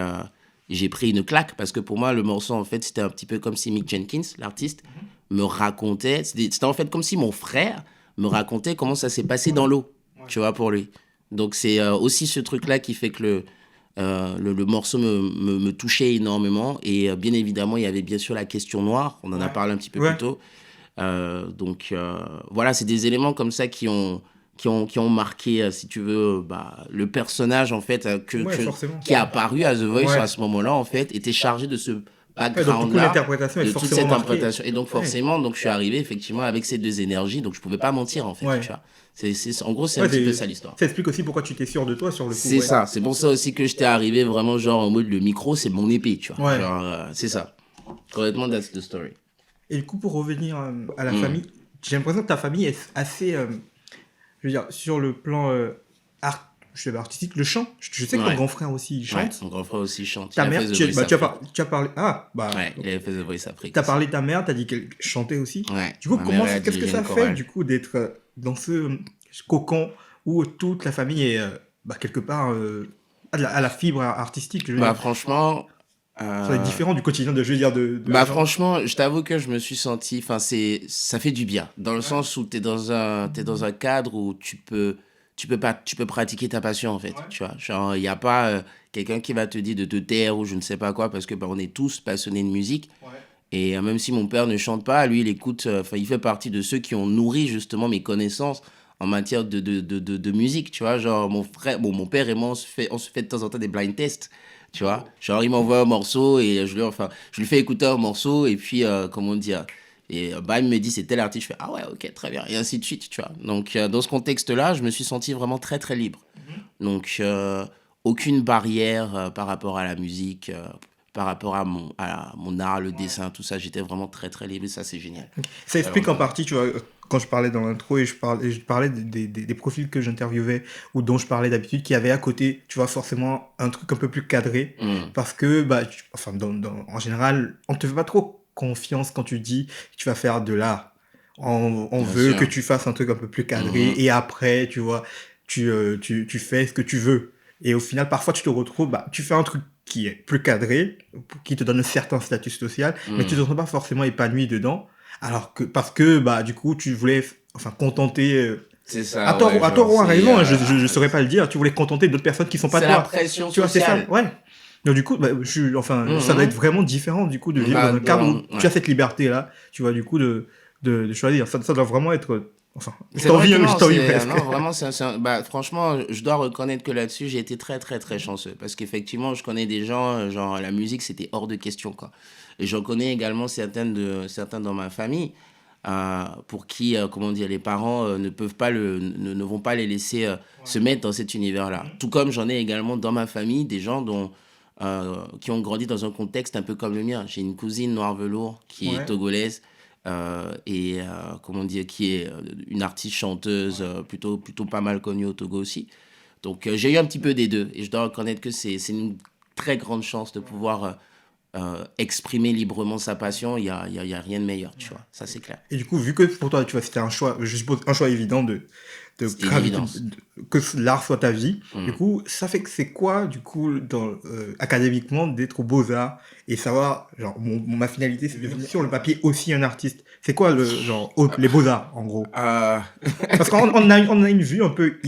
[SPEAKER 2] j'ai pris une claque parce que pour moi, le morceau, en fait, c'était un petit peu comme si Mick Jenkins, l'artiste, me racontait. C'était en fait comme si mon frère me racontait comment ça s'est passé dans l'eau, tu vois, pour lui. Donc, c'est aussi ce truc-là qui fait que le morceau me touchait énormément. Et bien évidemment, il y avait bien sûr la question noire. On en a parlé un petit peu plus tôt. Donc, voilà, c'est des éléments comme ça qui ont marqué, si tu veux, bah, le personnage, en fait, qui est apparu à The Voice à ce moment-là, en fait, était chargé de ce background-là,
[SPEAKER 1] de
[SPEAKER 2] toute cette interprétation. Et donc, forcément, donc, je suis arrivé, effectivement, avec ces deux énergies, donc je pouvais pas mentir, en fait, tu vois. En gros, c'est un petit peu ça, l'histoire.
[SPEAKER 1] Ça explique aussi pourquoi tu étais sûr de toi sur le coup.
[SPEAKER 2] C'est ça, c'est pour ça aussi que j'étais arrivé vraiment, genre, en mode, le micro, c'est mon épée, tu vois. Genre, c'est ça. Complètement, that's the story.
[SPEAKER 1] Et du coup, pour revenir à la famille, j'ai l'impression que ta famille est assez... je veux dire, sur le plan artistique, le chant. Je sais que ton grand frère aussi il chante.
[SPEAKER 2] Mon grand frère aussi chante.
[SPEAKER 1] Ta mère, tu as parlé. Ah, bah.
[SPEAKER 2] Ouais, il avait fait The Voice Afrique.
[SPEAKER 1] Tu as parlé de ta mère, tu as dit qu'elle chantait aussi.
[SPEAKER 2] Ouais.
[SPEAKER 1] Du coup, qu'est-ce que ça fait, du coup, d'être dans ce cocon où toute la famille est, quelque part, à la fibre artistique, je veux dire.
[SPEAKER 2] Franchement.
[SPEAKER 1] Ça va être différent du quotidien de, je veux dire, de
[SPEAKER 2] franchement, je t'avoue que je me suis senti, enfin, ça fait du bien, dans le sens où t'es dans un cadre où tu peux pratiquer ta passion, en fait, tu vois. Genre, il n'y a pas quelqu'un qui va te dire de te taire ou je ne sais pas quoi, parce que on est tous passionnés de musique. Et même si mon père ne chante pas, lui, il écoute, il fait partie de ceux qui ont nourri justement mes connaissances en matière de musique, tu vois. Genre, mon père et moi, on se fait de temps en temps des blind tests. Tu vois, genre il m'envoie un morceau et je lui fais écouter un morceau et puis comment dire, et il me dit c'est tel artiste, je fais ah ouais, ok, très bien, et ainsi de suite, tu vois. Donc dans ce contexte-là, je me suis senti vraiment très très libre. Donc aucune barrière par rapport à la musique, par rapport à mon art, le dessin, tout ça, j'étais vraiment très très libre et ça c'est génial.
[SPEAKER 1] Ça explique en partie, tu vois, quand je parlais dans l'intro et je parlais des profils que j'interviewais ou dont je parlais d'habitude, qui avaient à côté, tu vois, forcément un truc un peu plus cadré. Parce que, en général, on ne te fait pas trop confiance quand tu dis que tu vas faire de l'art. On veut que tu fasses un truc un peu plus cadré et après, tu vois, tu fais ce que tu veux. Et au final, parfois, tu te retrouves, tu fais un truc qui est plus cadré, qui te donne un certain statut social, mais tu ne te sens pas forcément épanoui dedans, alors que, parce que, bah, du coup, tu voulais, enfin, contenter,
[SPEAKER 2] C'est
[SPEAKER 1] à
[SPEAKER 2] ça,
[SPEAKER 1] tort,
[SPEAKER 2] ouais,
[SPEAKER 1] à tort
[SPEAKER 2] genre,
[SPEAKER 1] ou à
[SPEAKER 2] c'est
[SPEAKER 1] raison, hein, je ne saurais pas le dire, tu voulais contenter d'autres personnes qui sont pas
[SPEAKER 2] c'est la
[SPEAKER 1] toi.
[SPEAKER 2] pression
[SPEAKER 1] Tu vois, c'est ça,
[SPEAKER 2] sociale.
[SPEAKER 1] ouais. Donc, du coup, bah,
[SPEAKER 2] Mhm.
[SPEAKER 1] ça doit être vraiment différent, du coup, de vivre
[SPEAKER 2] Bah,
[SPEAKER 1] dans un cadre où tu
[SPEAKER 2] ouais.
[SPEAKER 1] as cette liberté-là, tu vois, du coup, de choisir. Ça doit vraiment être, enfin, je
[SPEAKER 2] C'est vrai
[SPEAKER 1] t'envie,
[SPEAKER 2] que
[SPEAKER 1] hein, je
[SPEAKER 2] non,
[SPEAKER 1] t'envie presque.
[SPEAKER 2] non, vraiment, bah, franchement, je dois reconnaître que là-dessus, j'ai été très, très, très chanceux. Parce qu'effectivement, je connais des gens, genre, la musique, c'était hors de question, quoi. Et j'en connais également certains dans ma famille, pour qui, comment dire, les parents ne peuvent pas ne vont pas les laisser se mettre dans cet univers-là. Tout comme j'en ai également dans ma famille des gens qui ont grandi dans un contexte un peu comme le mien. J'ai une cousine noire velours qui est
[SPEAKER 1] Ouais.
[SPEAKER 2] togolaise comment dire, qui est une artiste chanteuse plutôt pas mal connue au Togo aussi. Donc j'ai eu un petit peu des deux et je dois reconnaître que c'est une très grande chance de pouvoir exprimer librement sa passion. Il y a rien de meilleur, tu vois, ça c'est clair.
[SPEAKER 1] Et du coup, vu que pour toi, tu vois, c'était un choix, je suppose, un choix évident de
[SPEAKER 2] C'était une
[SPEAKER 1] gravité,
[SPEAKER 2] évidence.
[SPEAKER 1] que l'art soit ta vie, du
[SPEAKER 2] Mm.
[SPEAKER 1] coup, ça fait que c'est quoi, du coup, académiquement, d'être aux Beaux-Arts et savoir, genre, ma finalité, c'est de devenir sur le papier aussi un artiste. C'est quoi, les Beaux-Arts, en gros?
[SPEAKER 2] Euh,
[SPEAKER 1] Parce on a une vue un peu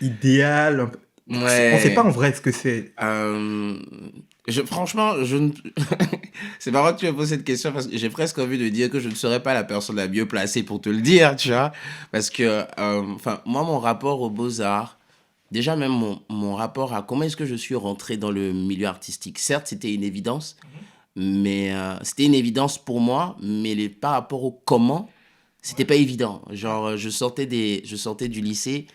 [SPEAKER 1] idéale, on sait pas
[SPEAKER 2] ouais.
[SPEAKER 1] en vrai ce que c'est.
[SPEAKER 2] Euh, franchement, je ne... c'est marrant que tu me poses cette question parce que j'ai presque envie de dire que je ne serais pas la personne la mieux placée pour te le dire, tu vois. Parce que, enfin, moi, mon rapport aux beaux-arts, déjà même mon rapport à comment est-ce que je suis rentré dans le milieu artistique. Certes, c'était une évidence, mais c'était une évidence pour moi, mais par rapport au comment, c'était pas évident. Genre, je sortais du lycée.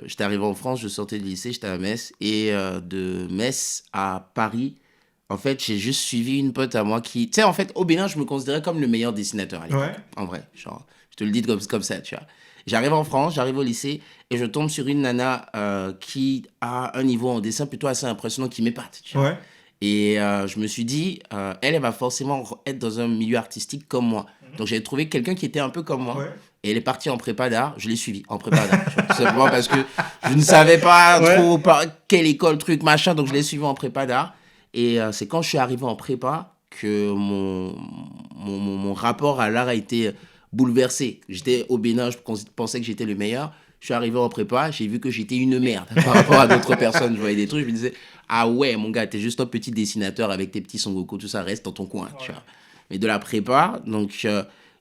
[SPEAKER 2] J'étais arrivé en France, je sortais du lycée, j'étais à Metz. Et de Metz à Paris, en fait, j'ai juste suivi une pote à moi qui... Tu sais, en fait, au Bénin, je me considérais comme le meilleur dessinateur à l'époque.
[SPEAKER 1] Ouais.
[SPEAKER 2] En vrai, genre, je te le dis comme ça, tu vois. J'arrive en France, j'arrive au lycée, et je tombe sur une nana qui a un niveau en dessin plutôt assez impressionnant, qui m'épate, tu vois.
[SPEAKER 1] Ouais.
[SPEAKER 2] Et je me suis dit, elle va forcément être dans un milieu artistique comme moi. Donc j'avais trouvé quelqu'un qui était un peu comme moi.
[SPEAKER 1] Ouais.
[SPEAKER 2] Et elle est partie en prépa d'art. Je l'ai suivie en prépa d'art. Tu vois. Tout simplement parce que je ne savais pas
[SPEAKER 1] Ouais.
[SPEAKER 2] trop par quelle école, truc, machin. Donc je l'ai suivie en prépa d'art. Et c'est quand je suis arrivé en prépa que mon rapport à l'art a été bouleversé. J'étais au Bénin, je pensais que j'étais le meilleur. Je suis arrivé en prépa, j'ai vu que j'étais une merde par rapport à d'autres personnes. Je voyais des trucs, je me disais, ah ouais, mon gars, t'es juste un petit dessinateur avec tes petits Son Goku, tout ça reste dans ton coin, tu vois. Mais de la prépa, donc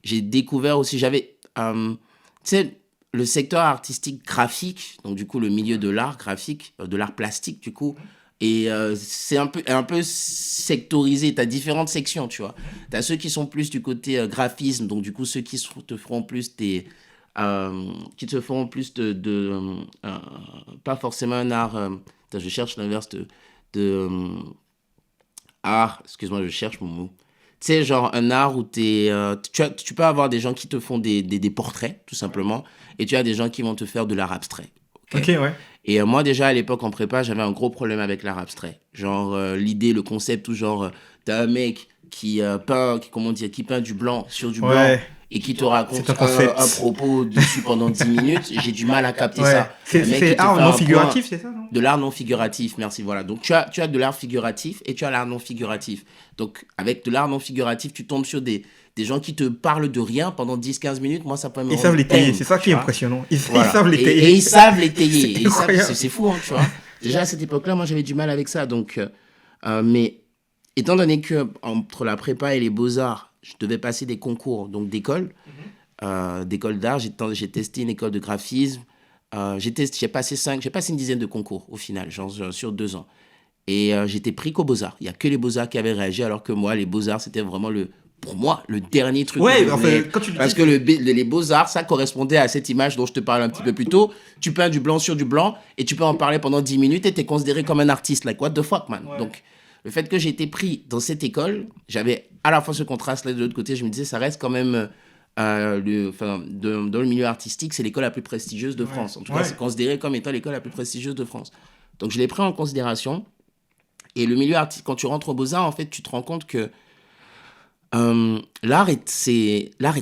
[SPEAKER 2] j'ai découvert aussi, tu sais, le secteur artistique graphique, donc du coup le milieu de l'art graphique, de l'art plastique du coup, et c'est un peu sectorisé, tu as différentes sections, tu vois. Tu as ceux qui sont plus du côté graphisme, donc du coup ceux te feront plus qui te feront plus pas forcément un art, attends, je cherche l'inverse art, excuse-moi, je cherche mon mot. Tu sais, genre un art où tu peux avoir des gens qui te font des portraits, tout simplement, et tu as des gens qui vont te faire de l'art abstrait.
[SPEAKER 1] Ok,
[SPEAKER 2] Ok.
[SPEAKER 1] ouais.
[SPEAKER 2] Et moi, déjà, à l'époque, en prépa, j'avais un gros problème avec l'art abstrait. Genre, l'idée, le concept, où genre, t'as un mec comment dire, qui peint du blanc sur du blanc
[SPEAKER 1] Ouais.
[SPEAKER 2] et qui te
[SPEAKER 1] C'est
[SPEAKER 2] raconte
[SPEAKER 1] un
[SPEAKER 2] un
[SPEAKER 1] concept.
[SPEAKER 2] propos dessus pendant 10 minutes, j'ai du mal à capter
[SPEAKER 1] Ouais.
[SPEAKER 2] ça. Un mec qui
[SPEAKER 1] C'est
[SPEAKER 2] te fait
[SPEAKER 1] art non
[SPEAKER 2] un point,
[SPEAKER 1] figuratif, c'est ça, non?
[SPEAKER 2] de l'art non figuratif, merci, voilà. Donc, tu as de l'art figuratif et tu as l'art non figuratif. Donc, avec de l'art non figuratif, tu tombes sur des gens qui te parlent de rien pendant 10 15 minutes. Moi, ça peut me
[SPEAKER 1] Ils
[SPEAKER 2] rendre
[SPEAKER 1] savent l'étayer,
[SPEAKER 2] dingue,
[SPEAKER 1] c'est ça
[SPEAKER 2] tu
[SPEAKER 1] qui est
[SPEAKER 2] vois.
[SPEAKER 1] impressionnant. Ils
[SPEAKER 2] Voilà.
[SPEAKER 1] savent
[SPEAKER 2] Et
[SPEAKER 1] l'étayer.
[SPEAKER 2] ils savent l'étayer.
[SPEAKER 1] C'est incroyable.
[SPEAKER 2] C'est fou, hein, tu vois. Déjà, à cette époque-là, moi, j'avais du mal avec ça. Donc, mais étant donné que entre la prépa et les beaux-arts, je devais passer des concours donc d'école d'art. J'ai testé une école de graphisme. J'ai passé une dizaine de concours au final, genre sur 2 ans. Et j'étais pris qu'aux Beaux-Arts. Il n'y a que les Beaux-Arts qui avaient réagi, alors que moi, les Beaux-Arts, c'était vraiment pour moi, le dernier truc que je
[SPEAKER 1] Ouais,
[SPEAKER 2] voulais
[SPEAKER 1] enfin,
[SPEAKER 2] être.
[SPEAKER 1] quand tu le
[SPEAKER 2] Parce
[SPEAKER 1] dis.
[SPEAKER 2] que les Beaux-Arts, ça correspondait à cette image dont je te parlais un petit peu plus tôt. Tu peins du blanc sur du blanc et tu peux en parler pendant 10 minutes et tu es considéré comme un artiste. Like, what the fuck, man?
[SPEAKER 1] Ouais.
[SPEAKER 2] Donc, le fait que j'ai été pris dans cette école, j'avais à la fois ce contraste-là de l'autre côté. Je me disais, ça reste quand même. Dans le milieu artistique, c'est l'école la plus prestigieuse de France. En tout cas,
[SPEAKER 1] Ouais.
[SPEAKER 2] c'est considéré comme étant l'école la plus prestigieuse de France. Donc, je l'ai pris en considération. Et le milieu artistique, quand tu rentres aux Beaux-Arts, en fait, tu te rends compte que l'art est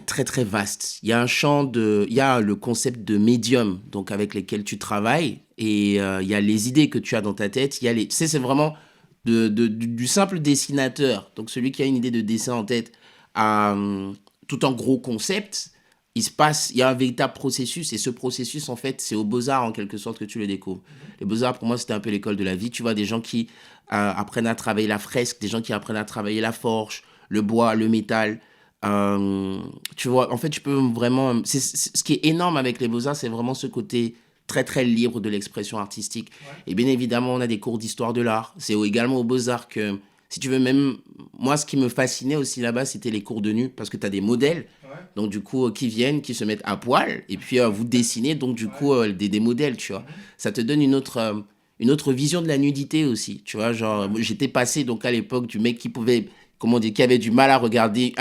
[SPEAKER 2] très, très vaste. Il y a le concept de médium, donc avec lesquels tu travailles, et il y a les idées que tu as dans ta tête. Tu sais, c'est vraiment du simple dessinateur, donc celui qui a une idée de dessin en tête, à tout un gros concept, il y a un véritable processus, et ce processus, en fait, c'est aux Beaux-Arts, en quelque sorte, que tu le découvres. Les Beaux-Arts, pour moi, c'était un peu l'école de la vie. Tu vois, des gens qui apprennent à travailler la fresque, des gens qui apprennent à travailler la forge, le bois, le métal. Tu vois, en fait, tu peux vraiment... ce qui est énorme avec les Beaux-Arts, c'est vraiment ce côté très, très libre de l'expression artistique. Ouais. Et bien évidemment, on a des cours d'histoire de l'art. C'est également aux Beaux-Arts que, si tu veux, même... Moi, ce qui me fascinait aussi là-bas, c'était les cours de nu, parce que tu as des modèles, donc du coup, qui viennent, qui se mettent à poil, et puis vous dessinez, donc du coup, des modèles, tu vois. Ça te donne une autre vision de la nudité aussi, tu vois. Genre, j'étais passé, donc à l'époque, du mec qui pouvait... Comment dire, qui avait du mal à regarder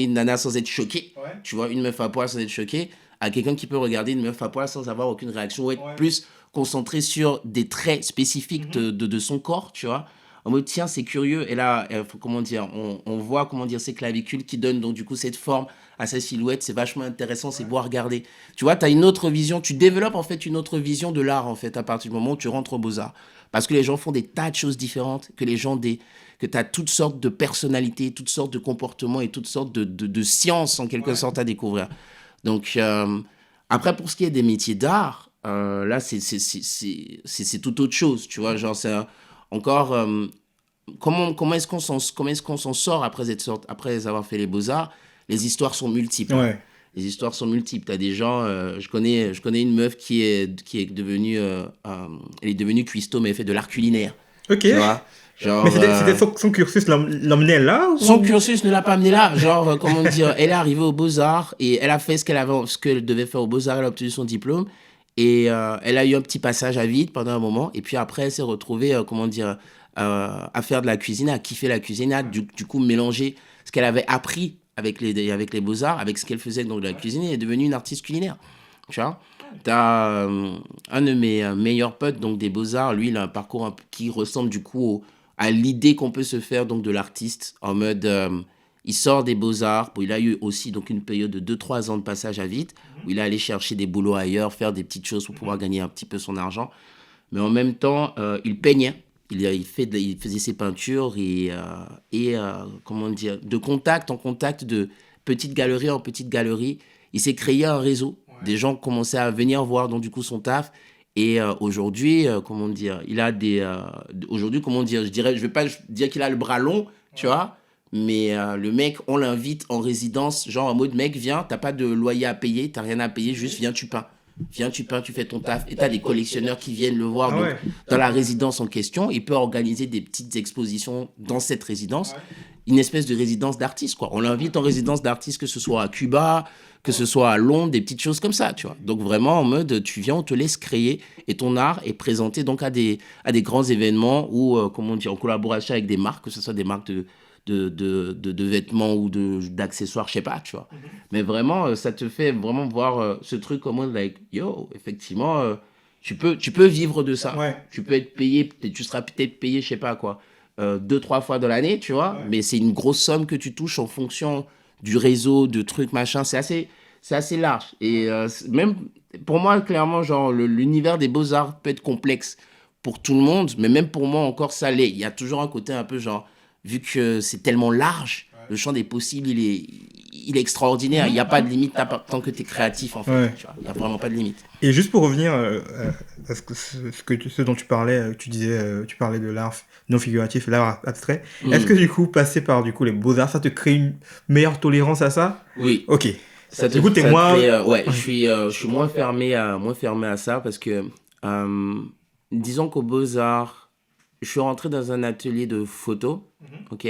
[SPEAKER 2] une nana sans être choqué, tu vois, une meuf à poil sans être choquée, à quelqu'un qui peut regarder une meuf à poil sans avoir aucune réaction, ou être plus concentré sur des traits spécifiques de son corps, tu vois. En mode, tiens, c'est curieux. Et là, comment dire, on voit, comment dire, ces clavicules qui donnent donc du coup cette forme à sa silhouette. C'est vachement intéressant, c'est beau à regarder. Tu vois, tu as une autre vision, tu développes en fait une autre vision de l'art en fait à partir du moment où tu rentres aux Beaux-Arts. Parce que les gens font des tas de choses différentes, que tu as toutes sortes de personnalités, toutes sortes de comportements et toutes sortes de sciences en quelque sorte à découvrir. Donc, après, pour ce qui est des métiers d'art, là, c'est tout autre chose, tu vois. Genre, c'est encore... comment est-ce qu'on s'en sort après avoir fait les Beaux-Arts? Les histoires sont multiples.
[SPEAKER 1] Ouais.
[SPEAKER 2] Les histoires sont multiples. Tu as des gens... je connais une meuf qui est devenue... elle est devenue cuistot, mais elle fait de l'art culinaire.
[SPEAKER 1] Ok.
[SPEAKER 2] Tu vois? Genre,
[SPEAKER 1] mais son cursus l'emmenait là ou...
[SPEAKER 2] Son cursus ne l'a pas amené là. Genre, comment dire, elle est arrivée aux Beaux-Arts et elle a fait ce qu'elle devait faire aux Beaux-Arts. Elle a obtenu son diplôme et elle a eu un petit passage à vide pendant un moment. Et puis après, elle s'est retrouvée, comment dire, à faire de la cuisine, à kiffer la cuisine, à du coup mélanger ce qu'elle avait appris avec les Beaux-Arts, avec ce qu'elle faisait donc de la cuisine, et est devenue une artiste culinaire. Tu vois? T'as un de mes meilleurs potes, donc des Beaux-Arts, lui, il a un parcours qui ressemble du coup à l'idée qu'on peut se faire donc de l'artiste, en mode il sort des Beaux-Arts. Bon, il a eu aussi donc une période de 2-3 ans de passage à vide où il est allé chercher des boulots ailleurs, faire des petites choses pour pouvoir gagner un petit peu son argent, mais en même temps il peignait, il faisait ses peintures et comment dire, de contact en contact, de petite galerie en petite galerie, il s'est créé un réseau. Des gens commençaient à venir voir donc du coup son taf. Et aujourd'hui, comment dire, il a aujourd'hui, comment dire, je vais pas dire qu'il a le bras long, tu vois, mais le mec, on l'invite en résidence, genre en mode, mec, viens, t'as pas de loyer à payer, t'as rien à payer, juste viens, tu peins. Viens, tu peins, tu fais ton taf. Et t'as des collectionneurs qui viennent le voir donc, dans la résidence en question. Il peut organiser des petites expositions dans cette résidence. Une espèce de résidence d'artiste, quoi. On l'invite en résidence d'artiste, que ce soit à Cuba, que ce soit à Londres, des petites choses comme ça, tu vois. Donc vraiment en mode, tu viens, on te laisse créer et ton art est présenté donc à des grands événements ou, comment dire, en collaboration avec des marques, que ce soit des marques de vêtements ou d'accessoires, je sais pas, tu vois. Mais vraiment, ça te fait vraiment voir ce truc comme on, like, yo, effectivement, tu peux vivre de ça.
[SPEAKER 1] Ouais.
[SPEAKER 2] Tu peux être payé, tu seras peut-être payé, je sais pas quoi, 2-3 fois dans l'année, tu vois, mais c'est une grosse somme que tu touches en fonction du réseau, de trucs, machin. C'est assez large. Et même, pour moi, clairement, genre, l'univers des beaux-arts peut être complexe pour tout le monde, mais même pour moi, encore, ça l'est. Il y a toujours un côté un peu, genre, vu que c'est tellement large, le champ des possibles, il est extraordinaire. Il n'y a pas de limite tant que tu es créatif, en fait. Tu vois, il n'y a vraiment pas de limite.
[SPEAKER 1] Et juste pour revenir à ce dont tu parlais, tu parlais de l'art non figuratif, l'art abstrait. Est-ce que du coup, passer par les beaux-arts, ça te crée une meilleure tolérance à ça?
[SPEAKER 2] Oui.
[SPEAKER 1] Ok.
[SPEAKER 2] Du coup, t'es moins... ouais, je suis moins fermé à ça parce que, disons qu'aux Beaux-Arts, je suis rentré dans un atelier de photo, ok?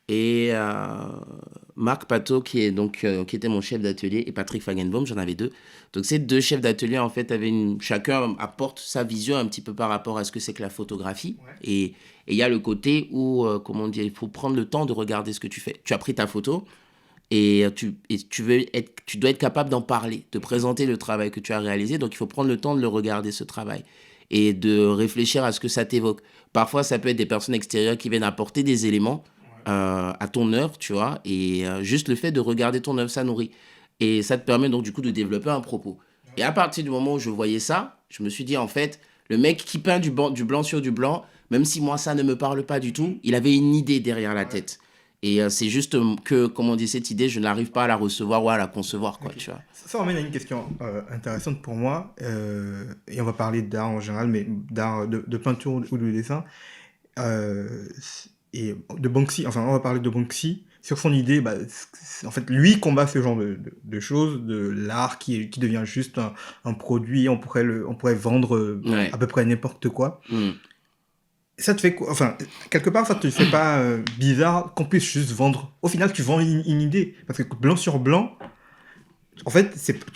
[SPEAKER 2] Et Marc Pateau, qui était mon chef d'atelier, et Patrick Fagenbaum, j'en avais deux. Donc ces deux chefs d'atelier, en fait, chacun apporte sa vision un petit peu par rapport à ce que c'est que la photographie. Et il y a le côté où, comment dire, il faut prendre le temps de regarder ce que tu fais. Tu as pris ta photo et tu dois être capable d'en parler, de présenter le travail que tu as réalisé. Donc il faut prendre le temps de le regarder, ce travail, et de réfléchir à ce que ça t'évoque. Parfois, ça peut être des personnes extérieures qui viennent apporter des éléments à ton œuvre, tu vois, et juste le fait de regarder ton œuvre, ça nourrit. Et ça te permet donc du coup de développer un propos. Et à partir du moment où je voyais ça, je me suis dit, en fait, le mec qui peint du blanc sur du blanc, même si moi, ça ne me parle pas du tout, il avait une idée derrière la tête. Et c'est juste que, comme on dit, cette idée, je n'arrive pas à la recevoir ou à la concevoir, quoi,
[SPEAKER 1] Ok.
[SPEAKER 2] tu vois.
[SPEAKER 1] Ça ramène à une question intéressante pour moi, et on va parler d'art en général, mais d'art de peinture ou de dessin, euh, et de Banksy, enfin on va parler de Banksy, sur son idée, bah, en fait lui combat ce genre de choses, de l'art qui devient juste un produit, on pourrait vendre à
[SPEAKER 2] Ouais.
[SPEAKER 1] peu près n'importe quoi.
[SPEAKER 2] Hmm.
[SPEAKER 1] Ça te fait quoi? Enfin, quelque part, ça te fait pas bizarre qu'on puisse juste vendre. Au final, tu vends une idée. Parce que blanc sur blanc, en fait,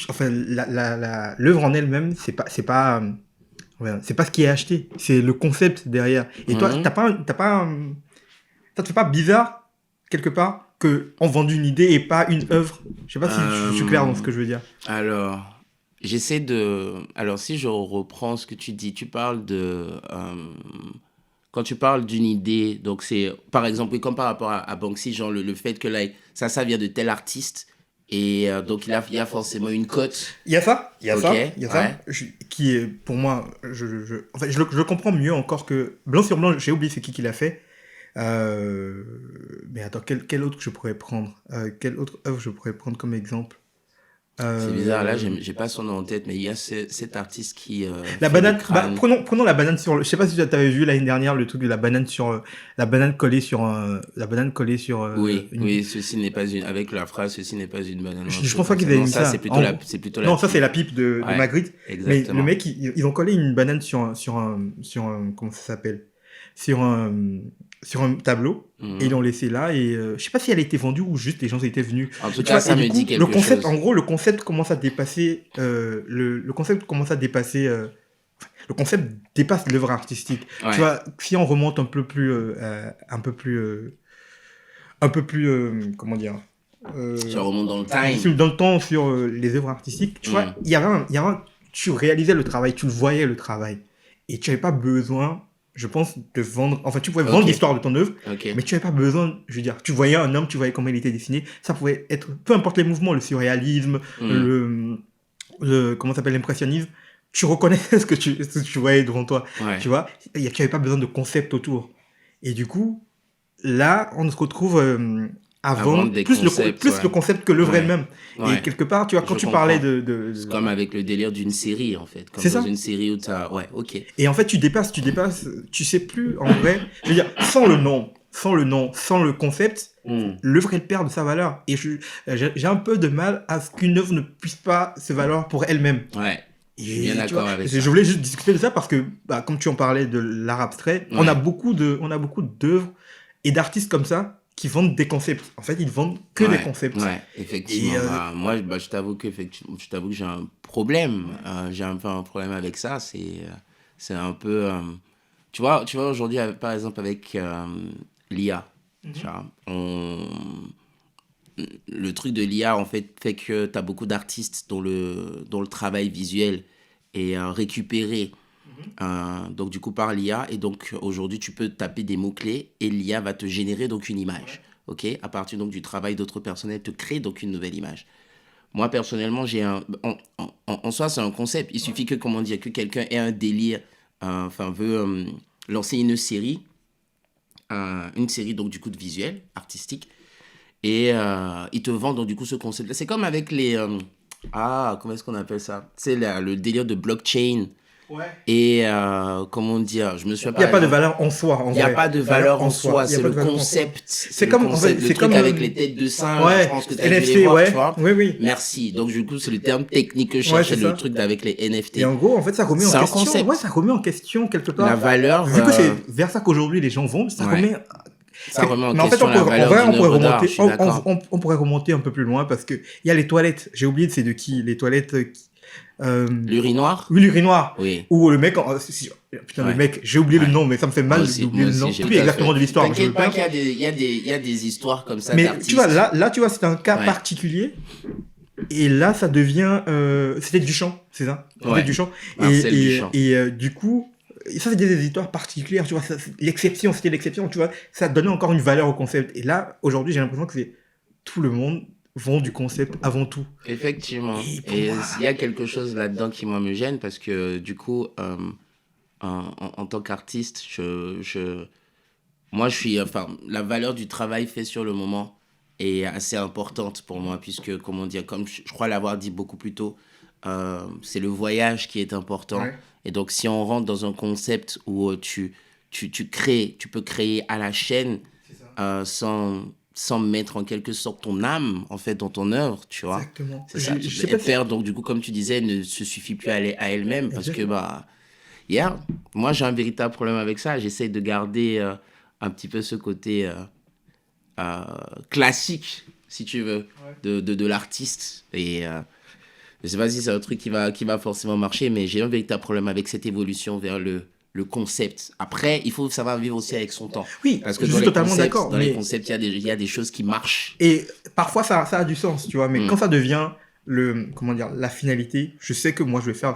[SPEAKER 1] enfin, l'œuvre en elle-même, c'est pas ce qui est acheté. C'est le concept derrière. Et toi,
[SPEAKER 2] Mhm.
[SPEAKER 1] ça te fait pas bizarre, quelque part, qu'on vende une idée et pas une œuvre? Je sais pas si je suis clair dans ce
[SPEAKER 2] Euh,
[SPEAKER 1] que je veux dire.
[SPEAKER 2] alors, j'essaie de... Alors, si je reprends ce que tu dis, tu parles de... quand tu parles d'une idée, donc c'est, par exemple, oui, comme par rapport à Banksy, genre le fait que là, ça vient de tel artiste, et donc il y a forcément une cote.
[SPEAKER 1] Il y a ça, il y a
[SPEAKER 2] Ok,
[SPEAKER 1] ça, il y a
[SPEAKER 2] ouais.
[SPEAKER 1] ça, qui est pour moi, en fait, je le comprends mieux encore que blanc sur blanc. J'ai oublié c'est qui l'a fait. Euh, mais attends, quel autre je pourrais prendre? Quelle autre œuvre je pourrais prendre comme exemple?
[SPEAKER 2] C'est bizarre, là,
[SPEAKER 1] Euh,
[SPEAKER 2] j'ai pas son nom en tête, mais il y a cet artiste qui
[SPEAKER 1] la
[SPEAKER 2] fait des
[SPEAKER 1] banane, bah,
[SPEAKER 2] crânes.
[SPEAKER 1] prenons la banane sur je sais pas si tu avais vu l'année dernière le truc de la banane collée sur
[SPEAKER 2] Oui,
[SPEAKER 1] une.
[SPEAKER 2] oui, ceci n'est pas une, avec la phrase, ceci n'est pas une banane ou un
[SPEAKER 1] Je
[SPEAKER 2] truc
[SPEAKER 1] pense pas
[SPEAKER 2] comme
[SPEAKER 1] qu'ils
[SPEAKER 2] ça.
[SPEAKER 1] avaient
[SPEAKER 2] Non,
[SPEAKER 1] mis
[SPEAKER 2] ça,
[SPEAKER 1] ça.
[SPEAKER 2] c'est plutôt la
[SPEAKER 1] Non, ça c'est
[SPEAKER 2] pipe.
[SPEAKER 1] la pipe de
[SPEAKER 2] Ouais,
[SPEAKER 1] Magritte. Mais le
[SPEAKER 2] exactement.
[SPEAKER 1] mec, ils ont collé une banane sur un, comment ça s'appelle? Sur un, sur un tableau. Et ils
[SPEAKER 2] Mhm.
[SPEAKER 1] l'ont laissé là. Et je sais pas si elle a été vendue ou juste les gens étaient venus.
[SPEAKER 2] En
[SPEAKER 1] Et
[SPEAKER 2] tout
[SPEAKER 1] tu
[SPEAKER 2] cas,
[SPEAKER 1] vois, et
[SPEAKER 2] ça
[SPEAKER 1] du
[SPEAKER 2] me dit
[SPEAKER 1] coup, le
[SPEAKER 2] quelque
[SPEAKER 1] concept, en
[SPEAKER 2] chose.
[SPEAKER 1] gros, le concept commence à dépasser, le concept commence à dépasser, le concept dépasse l'œuvre artistique. Tu
[SPEAKER 2] Ouais,
[SPEAKER 1] vois, si on remonte un peu plus, comment dire,
[SPEAKER 2] ça remonte dans le time.
[SPEAKER 1] dans le temps sur les œuvres artistiques, tu vois,
[SPEAKER 2] Mhm.
[SPEAKER 1] tu réalisais le travail, tu le voyais le travail. Et tu n'avais pas besoin, je pense, de vendre, enfin, tu pouvais vendre
[SPEAKER 2] Ok,
[SPEAKER 1] l'histoire de ton œuvre,
[SPEAKER 2] ok.
[SPEAKER 1] mais tu n'avais pas besoin, je veux dire, tu voyais un homme, tu voyais comment il était dessiné, ça pouvait être, peu importe les mouvements, le surréalisme,
[SPEAKER 2] Mhm.
[SPEAKER 1] comment ça s'appelle, l'impressionnisme, tu reconnais ce que tu voyais devant toi, tu
[SPEAKER 2] Ouais.
[SPEAKER 1] vois, tu n'avais pas besoin de concept autour. Et du coup, là, on se retrouve à
[SPEAKER 2] À
[SPEAKER 1] vendre
[SPEAKER 2] vendre des concepts,
[SPEAKER 1] plus
[SPEAKER 2] ouais.
[SPEAKER 1] le concept que l'œuvre
[SPEAKER 2] Ouais,
[SPEAKER 1] elle-même. Et
[SPEAKER 2] ouais.
[SPEAKER 1] quelque part, tu vois, quand
[SPEAKER 2] Je
[SPEAKER 1] tu parlais
[SPEAKER 2] comprends. C'est comme
[SPEAKER 1] voilà.
[SPEAKER 2] avec le délire d'une série, en fait. Comme
[SPEAKER 1] C'est
[SPEAKER 2] dans
[SPEAKER 1] ça.
[SPEAKER 2] une série où t'as... Ouais, ok.
[SPEAKER 1] Et en fait, tu dépasses, tu sais plus, en vrai, je veux dire, sans le concept,
[SPEAKER 2] Hmm.
[SPEAKER 1] l'œuvre, elle perd de sa valeur. Et j'ai un peu de mal à ce qu'une œuvre ne puisse pas se valoir pour elle-même.
[SPEAKER 2] Ouais, je suis bien
[SPEAKER 1] Et tu vois,
[SPEAKER 2] d'accord avec
[SPEAKER 1] je
[SPEAKER 2] ça.
[SPEAKER 1] voulais juste discuter de ça parce que, bah, comme tu en parlais de l'art abstrait,
[SPEAKER 2] Ouais,
[SPEAKER 1] on a beaucoup d'œuvres et d'artistes comme ça qui vendent des concepts. En fait, ils vendent que des
[SPEAKER 2] ouais,
[SPEAKER 1] concepts.
[SPEAKER 2] ouais,
[SPEAKER 1] Et
[SPEAKER 2] effectivement. Bah, moi, bah, je t'avoue que j'ai un problème. J'ai un peu un problème avec ça. C'est un peu... tu vois aujourd'hui, par exemple, avec l'IA, tu
[SPEAKER 1] Mhm.
[SPEAKER 2] vois, le truc de l'IA, en fait que tu as beaucoup d'artistes dont le travail visuel est récupéré
[SPEAKER 1] Mhm.
[SPEAKER 2] donc du coup par l'IA. Et donc aujourd'hui, tu peux taper des mots-clés et l'IA va te générer donc une
[SPEAKER 1] Ouais.
[SPEAKER 2] image. Ok, à partir donc du travail d'autres personnes, elle te crée donc une nouvelle image. Moi personnellement, j'ai un, en soi, c'est un concept. Il
[SPEAKER 1] Ouais.
[SPEAKER 2] suffit que, comment dire, que quelqu'un ait un délire, enfin veut lancer une série donc du coup de visuel, artistique, et il te vend donc du coup ce concept. C'est comme avec les, comment est-ce qu'on appelle ça? C'est le délire de blockchain.
[SPEAKER 1] Ouais.
[SPEAKER 2] Et comment dire, je me souviens
[SPEAKER 1] Il n'y a
[SPEAKER 2] par
[SPEAKER 1] pas de
[SPEAKER 2] exemple,
[SPEAKER 1] valeur en soi, en
[SPEAKER 2] il n'y a
[SPEAKER 1] vrai.
[SPEAKER 2] pas de
[SPEAKER 1] Valeur
[SPEAKER 2] valeur
[SPEAKER 1] en
[SPEAKER 2] en
[SPEAKER 1] soi.
[SPEAKER 2] soi,
[SPEAKER 1] Il n'y a
[SPEAKER 2] c'est
[SPEAKER 1] pas
[SPEAKER 2] le
[SPEAKER 1] de valeur en soi.
[SPEAKER 2] concept, c'est le
[SPEAKER 1] En fait,
[SPEAKER 2] concept, le
[SPEAKER 1] c'est
[SPEAKER 2] truc
[SPEAKER 1] comme,
[SPEAKER 2] avec les têtes de singe, je
[SPEAKER 1] ouais,
[SPEAKER 2] pense que tu as dû les
[SPEAKER 1] NFT,
[SPEAKER 2] voir, tu
[SPEAKER 1] ouais.
[SPEAKER 2] vois.
[SPEAKER 1] Oui, oui.
[SPEAKER 2] Merci. Donc du coup, c'est le terme technique que je
[SPEAKER 1] Ouais,
[SPEAKER 2] cherchais,
[SPEAKER 1] c'est
[SPEAKER 2] le
[SPEAKER 1] ça.
[SPEAKER 2] truc avec les
[SPEAKER 1] Et en
[SPEAKER 2] NFT.
[SPEAKER 1] gros, en fait, ça remet en
[SPEAKER 2] C'est un
[SPEAKER 1] question. Ouais,
[SPEAKER 2] concept.
[SPEAKER 1] ça remet en question quelque
[SPEAKER 2] La
[SPEAKER 1] part.
[SPEAKER 2] valeur,
[SPEAKER 1] Vu que c'est vers ça qu'aujourd'hui les gens vont, ça
[SPEAKER 2] ouais,
[SPEAKER 1] remet.
[SPEAKER 2] ça remet en
[SPEAKER 1] Mais en fait,
[SPEAKER 2] question la
[SPEAKER 1] en
[SPEAKER 2] valeur
[SPEAKER 1] vrai,
[SPEAKER 2] d'une œuvre d'art, je suis d'accord.
[SPEAKER 1] on pourrait remonter un peu plus loin parce que il y a les toilettes. J'ai oublié c'est de qui les toilettes. Euh,
[SPEAKER 2] L'urinoir?
[SPEAKER 1] oui, l'urinoir.
[SPEAKER 2] Oui,
[SPEAKER 1] Où le mec, putain, le
[SPEAKER 2] ouais.
[SPEAKER 1] mec, j'ai oublié le
[SPEAKER 2] Ouais.
[SPEAKER 1] nom, mais ça me fait mal d'oublier
[SPEAKER 2] Moi
[SPEAKER 1] le
[SPEAKER 2] aussi,
[SPEAKER 1] nom.
[SPEAKER 2] j'ai
[SPEAKER 1] Plus
[SPEAKER 2] tout à
[SPEAKER 1] exactement
[SPEAKER 2] fait.
[SPEAKER 1] de l'histoire, je me
[SPEAKER 2] T'inquiète pas
[SPEAKER 1] perds.
[SPEAKER 2] qu'il y a il y a des histoires comme ça
[SPEAKER 1] Mais tu vois,
[SPEAKER 2] d'artistes.
[SPEAKER 1] tu vois, c'est un cas
[SPEAKER 2] Ouais,
[SPEAKER 1] particulier. Et là, ça devient. C'était Duchamp, c'est ça? C'était
[SPEAKER 2] ouais.
[SPEAKER 1] Duchamp.
[SPEAKER 2] Marcel Duchamp.
[SPEAKER 1] Du coup, et ça, c'est des histoires particulières, tu vois. L'exception, c'était l'exception, tu vois. Ça donnait encore une valeur au concept. Et là, aujourd'hui, j'ai l'impression que c'est tout le monde vend du concept avant tout.
[SPEAKER 2] Effectivement.
[SPEAKER 1] Et pour
[SPEAKER 2] Et
[SPEAKER 1] moi.
[SPEAKER 2] il y a quelque chose là-dedans qui, moi, me gêne parce que, du coup, en tant qu'artiste, moi, enfin, la valeur du travail fait sur le moment est assez importante pour moi, puisque, comment dire, comme je crois l'avoir dit beaucoup plus tôt, c'est le voyage qui est important.
[SPEAKER 1] Ouais,
[SPEAKER 2] Et donc, si on rentre dans un concept où tu peux créer à la chaîne
[SPEAKER 1] c'est ça.
[SPEAKER 2] sans mettre en quelque sorte ton âme, en fait, dans ton œuvre, tu vois.
[SPEAKER 1] Exactement.
[SPEAKER 2] C'est ça.
[SPEAKER 1] Je sais
[SPEAKER 2] Et
[SPEAKER 1] pas si...
[SPEAKER 2] faire, donc, du coup, comme tu disais, ne se suffit plus à elle-même, parce que,
[SPEAKER 1] Exactement.
[SPEAKER 2] bah, moi, j'ai un véritable problème avec ça. J'essaie de garder un petit peu ce côté euh, classique, si tu veux,
[SPEAKER 1] Ouais.
[SPEAKER 2] de l'artiste. Et je sais pas si c'est un truc qui va forcément marcher, mais j'ai un véritable problème avec cette évolution vers le concept. Après, il faut savoir vivre aussi avec son temps.
[SPEAKER 1] Oui,
[SPEAKER 2] Parce que
[SPEAKER 1] je suis totalement d'accord,
[SPEAKER 2] dans les
[SPEAKER 1] mais
[SPEAKER 2] concepts, il y a des choses qui marchent.
[SPEAKER 1] et parfois ça a du sens, tu vois, mais quand
[SPEAKER 2] Mm.
[SPEAKER 1] ça devient comment dire, la finalité, je sais que moi je vais faire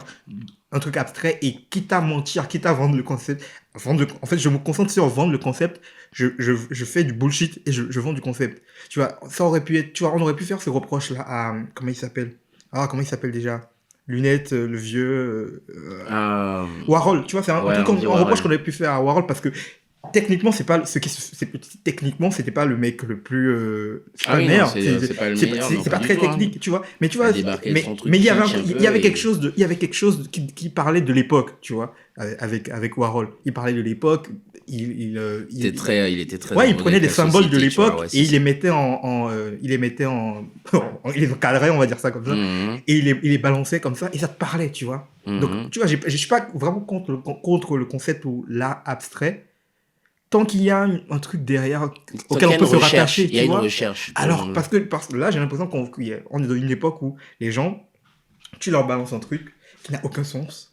[SPEAKER 1] un truc abstrait et quitte à mentir, quitte à vendre le concept, en fait je me concentre sur vendre le concept, je fais du bullshit et je vends du concept. Tu vois, ça aurait pu être, tu vois, on aurait pu faire ce reproche-là à, comment il s'appelle? Ah, comment il s'appelle déjà? Lunettes, le vieux,
[SPEAKER 2] Euh,
[SPEAKER 1] Warhol, tu vois, c'est un
[SPEAKER 2] ouais,
[SPEAKER 1] truc,
[SPEAKER 2] Andy
[SPEAKER 1] un reproche
[SPEAKER 2] Warhol.
[SPEAKER 1] qu'on aurait pu faire à Warhol parce que techniquement, c'est pas techniquement, c'était pas le mec le plus, c'est
[SPEAKER 2] Ah
[SPEAKER 1] pas le
[SPEAKER 2] oui, non,
[SPEAKER 1] meilleur,
[SPEAKER 2] c'est pas le meilleur, non,
[SPEAKER 1] c'est
[SPEAKER 2] pas
[SPEAKER 1] pas
[SPEAKER 2] du
[SPEAKER 1] très
[SPEAKER 2] tout. Hein.
[SPEAKER 1] technique, tu vois. Mais tu
[SPEAKER 2] Il a
[SPEAKER 1] vois,
[SPEAKER 2] débarqué avec son truc
[SPEAKER 1] mais
[SPEAKER 2] kitsch un
[SPEAKER 1] il y
[SPEAKER 2] peu
[SPEAKER 1] avait quelque
[SPEAKER 2] et...
[SPEAKER 1] chose il y avait quelque chose qui parlait de l'époque, tu vois, avec Warhol. Il parlait de l'époque,
[SPEAKER 2] Il était très
[SPEAKER 1] ouais,
[SPEAKER 2] en
[SPEAKER 1] il
[SPEAKER 2] vogue
[SPEAKER 1] prenait
[SPEAKER 2] avec
[SPEAKER 1] les
[SPEAKER 2] la
[SPEAKER 1] symboles de
[SPEAKER 2] société, tu vois,
[SPEAKER 1] l'époque
[SPEAKER 2] ouais,
[SPEAKER 1] et
[SPEAKER 2] c'est
[SPEAKER 1] il les
[SPEAKER 2] ça.
[SPEAKER 1] mettait il les mettait il les encadrait, on va dire ça comme ça,
[SPEAKER 2] Mhm,
[SPEAKER 1] et il les balançait comme ça et ça te parlait, tu vois. Donc,
[SPEAKER 2] mhm.
[SPEAKER 1] tu vois, je suis pas vraiment contre le concept ou l'art abstrait, tant qu'il y a un truc derrière
[SPEAKER 2] Tant
[SPEAKER 1] auquel
[SPEAKER 2] qu'il y
[SPEAKER 1] on
[SPEAKER 2] a
[SPEAKER 1] peut
[SPEAKER 2] une
[SPEAKER 1] se
[SPEAKER 2] recherche,
[SPEAKER 1] rattacher,
[SPEAKER 2] il y a
[SPEAKER 1] tu
[SPEAKER 2] une
[SPEAKER 1] vois.
[SPEAKER 2] recherche.
[SPEAKER 1] Alors, parce que là, j'ai l'impression on est dans une époque où les gens, tu leur balances un truc qui n'a aucun sens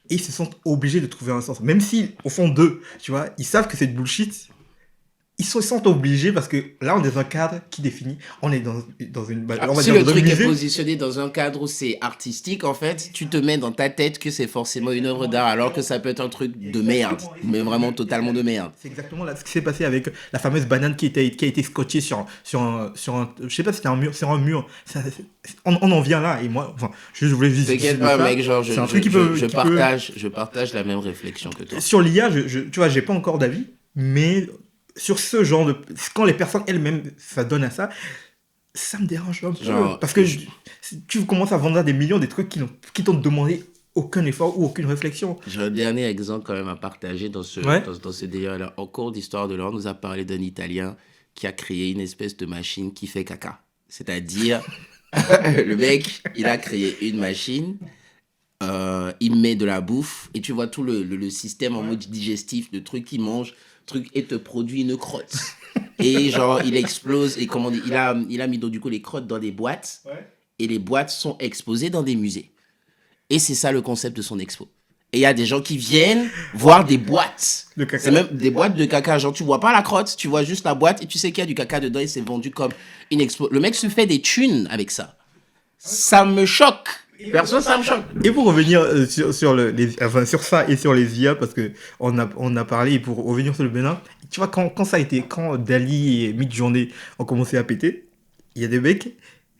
[SPEAKER 1] et ils se sentent obligés de trouver un sens. Même si, au fond d'eux, tu vois, ils savent que c'est de bullshit, ils se sentent obligés parce que là, on est dans un cadre qui définit. On est dans une,
[SPEAKER 2] Ah,
[SPEAKER 1] on va
[SPEAKER 2] si
[SPEAKER 1] dire
[SPEAKER 2] le
[SPEAKER 1] dans un
[SPEAKER 2] truc est
[SPEAKER 1] musée.
[SPEAKER 2] positionné dans un cadre où c'est artistique, en fait, tu te mets dans ta tête que c'est forcément une œuvre d'art, alors que ça peut être un truc de merde,
[SPEAKER 1] Exactement.
[SPEAKER 2] mais vraiment totalement de merde.
[SPEAKER 1] C'est exactement là ce qui s'est passé avec la fameuse banane qui a été scotchée sur un, je sais pas si c'était un mur, sur un mur. On en vient là et moi, enfin, je voulais
[SPEAKER 2] T'inquiète
[SPEAKER 1] justifier
[SPEAKER 2] pas,
[SPEAKER 1] ça.
[SPEAKER 2] mec, genre,
[SPEAKER 1] C'est un truc qui peut,
[SPEAKER 2] je partage la même réflexion que toi.
[SPEAKER 1] sur l'IA, tu vois, j'ai pas encore d'avis, mais sur ce genre de, quand les personnes elles-mêmes ça donne à ça, ça me dérange un peu
[SPEAKER 2] Genre,
[SPEAKER 1] parce que tu commences à vendre des millions des trucs qui t'ont demandé aucun effort ou aucune réflexion.
[SPEAKER 2] j'ai un dernier exemple quand même à partager
[SPEAKER 1] Ouais.
[SPEAKER 2] dans ce délire-là. En cours d'histoire de l'art, on nous a parlé d'un Italien qui a créé une espèce de machine qui fait caca. C'est-à-dire, le mec, il a créé une machine, il met de la bouffe, et tu vois tout le système en
[SPEAKER 1] Ouais.
[SPEAKER 2] mode digestif, le truc qu'il mange, truc, et te produit une crotte. Et genre, il explose, et comment dire, il a mis donc, du coup les crottes dans des boîtes,
[SPEAKER 1] Ouais.
[SPEAKER 2] et les boîtes sont exposées dans des musées. Et c'est ça le concept de son expo. Et il y a des gens qui viennent voir des boîtes.
[SPEAKER 1] Le caca.
[SPEAKER 2] C'est même des boîtes de caca. Genre, tu vois pas la crotte, tu vois juste la boîte et tu sais qu'il y a du caca dedans et c'est vendu comme une expo. Le mec se fait des thunes avec ça. Ça me choque. Perso, ça me choque.
[SPEAKER 1] Et pour revenir enfin, sur ça et sur les IA, parce que on a parlé, et pour revenir sur le Bénin, tu vois, quand Dali et Midjourney ont commencé à péter, il y a des mecs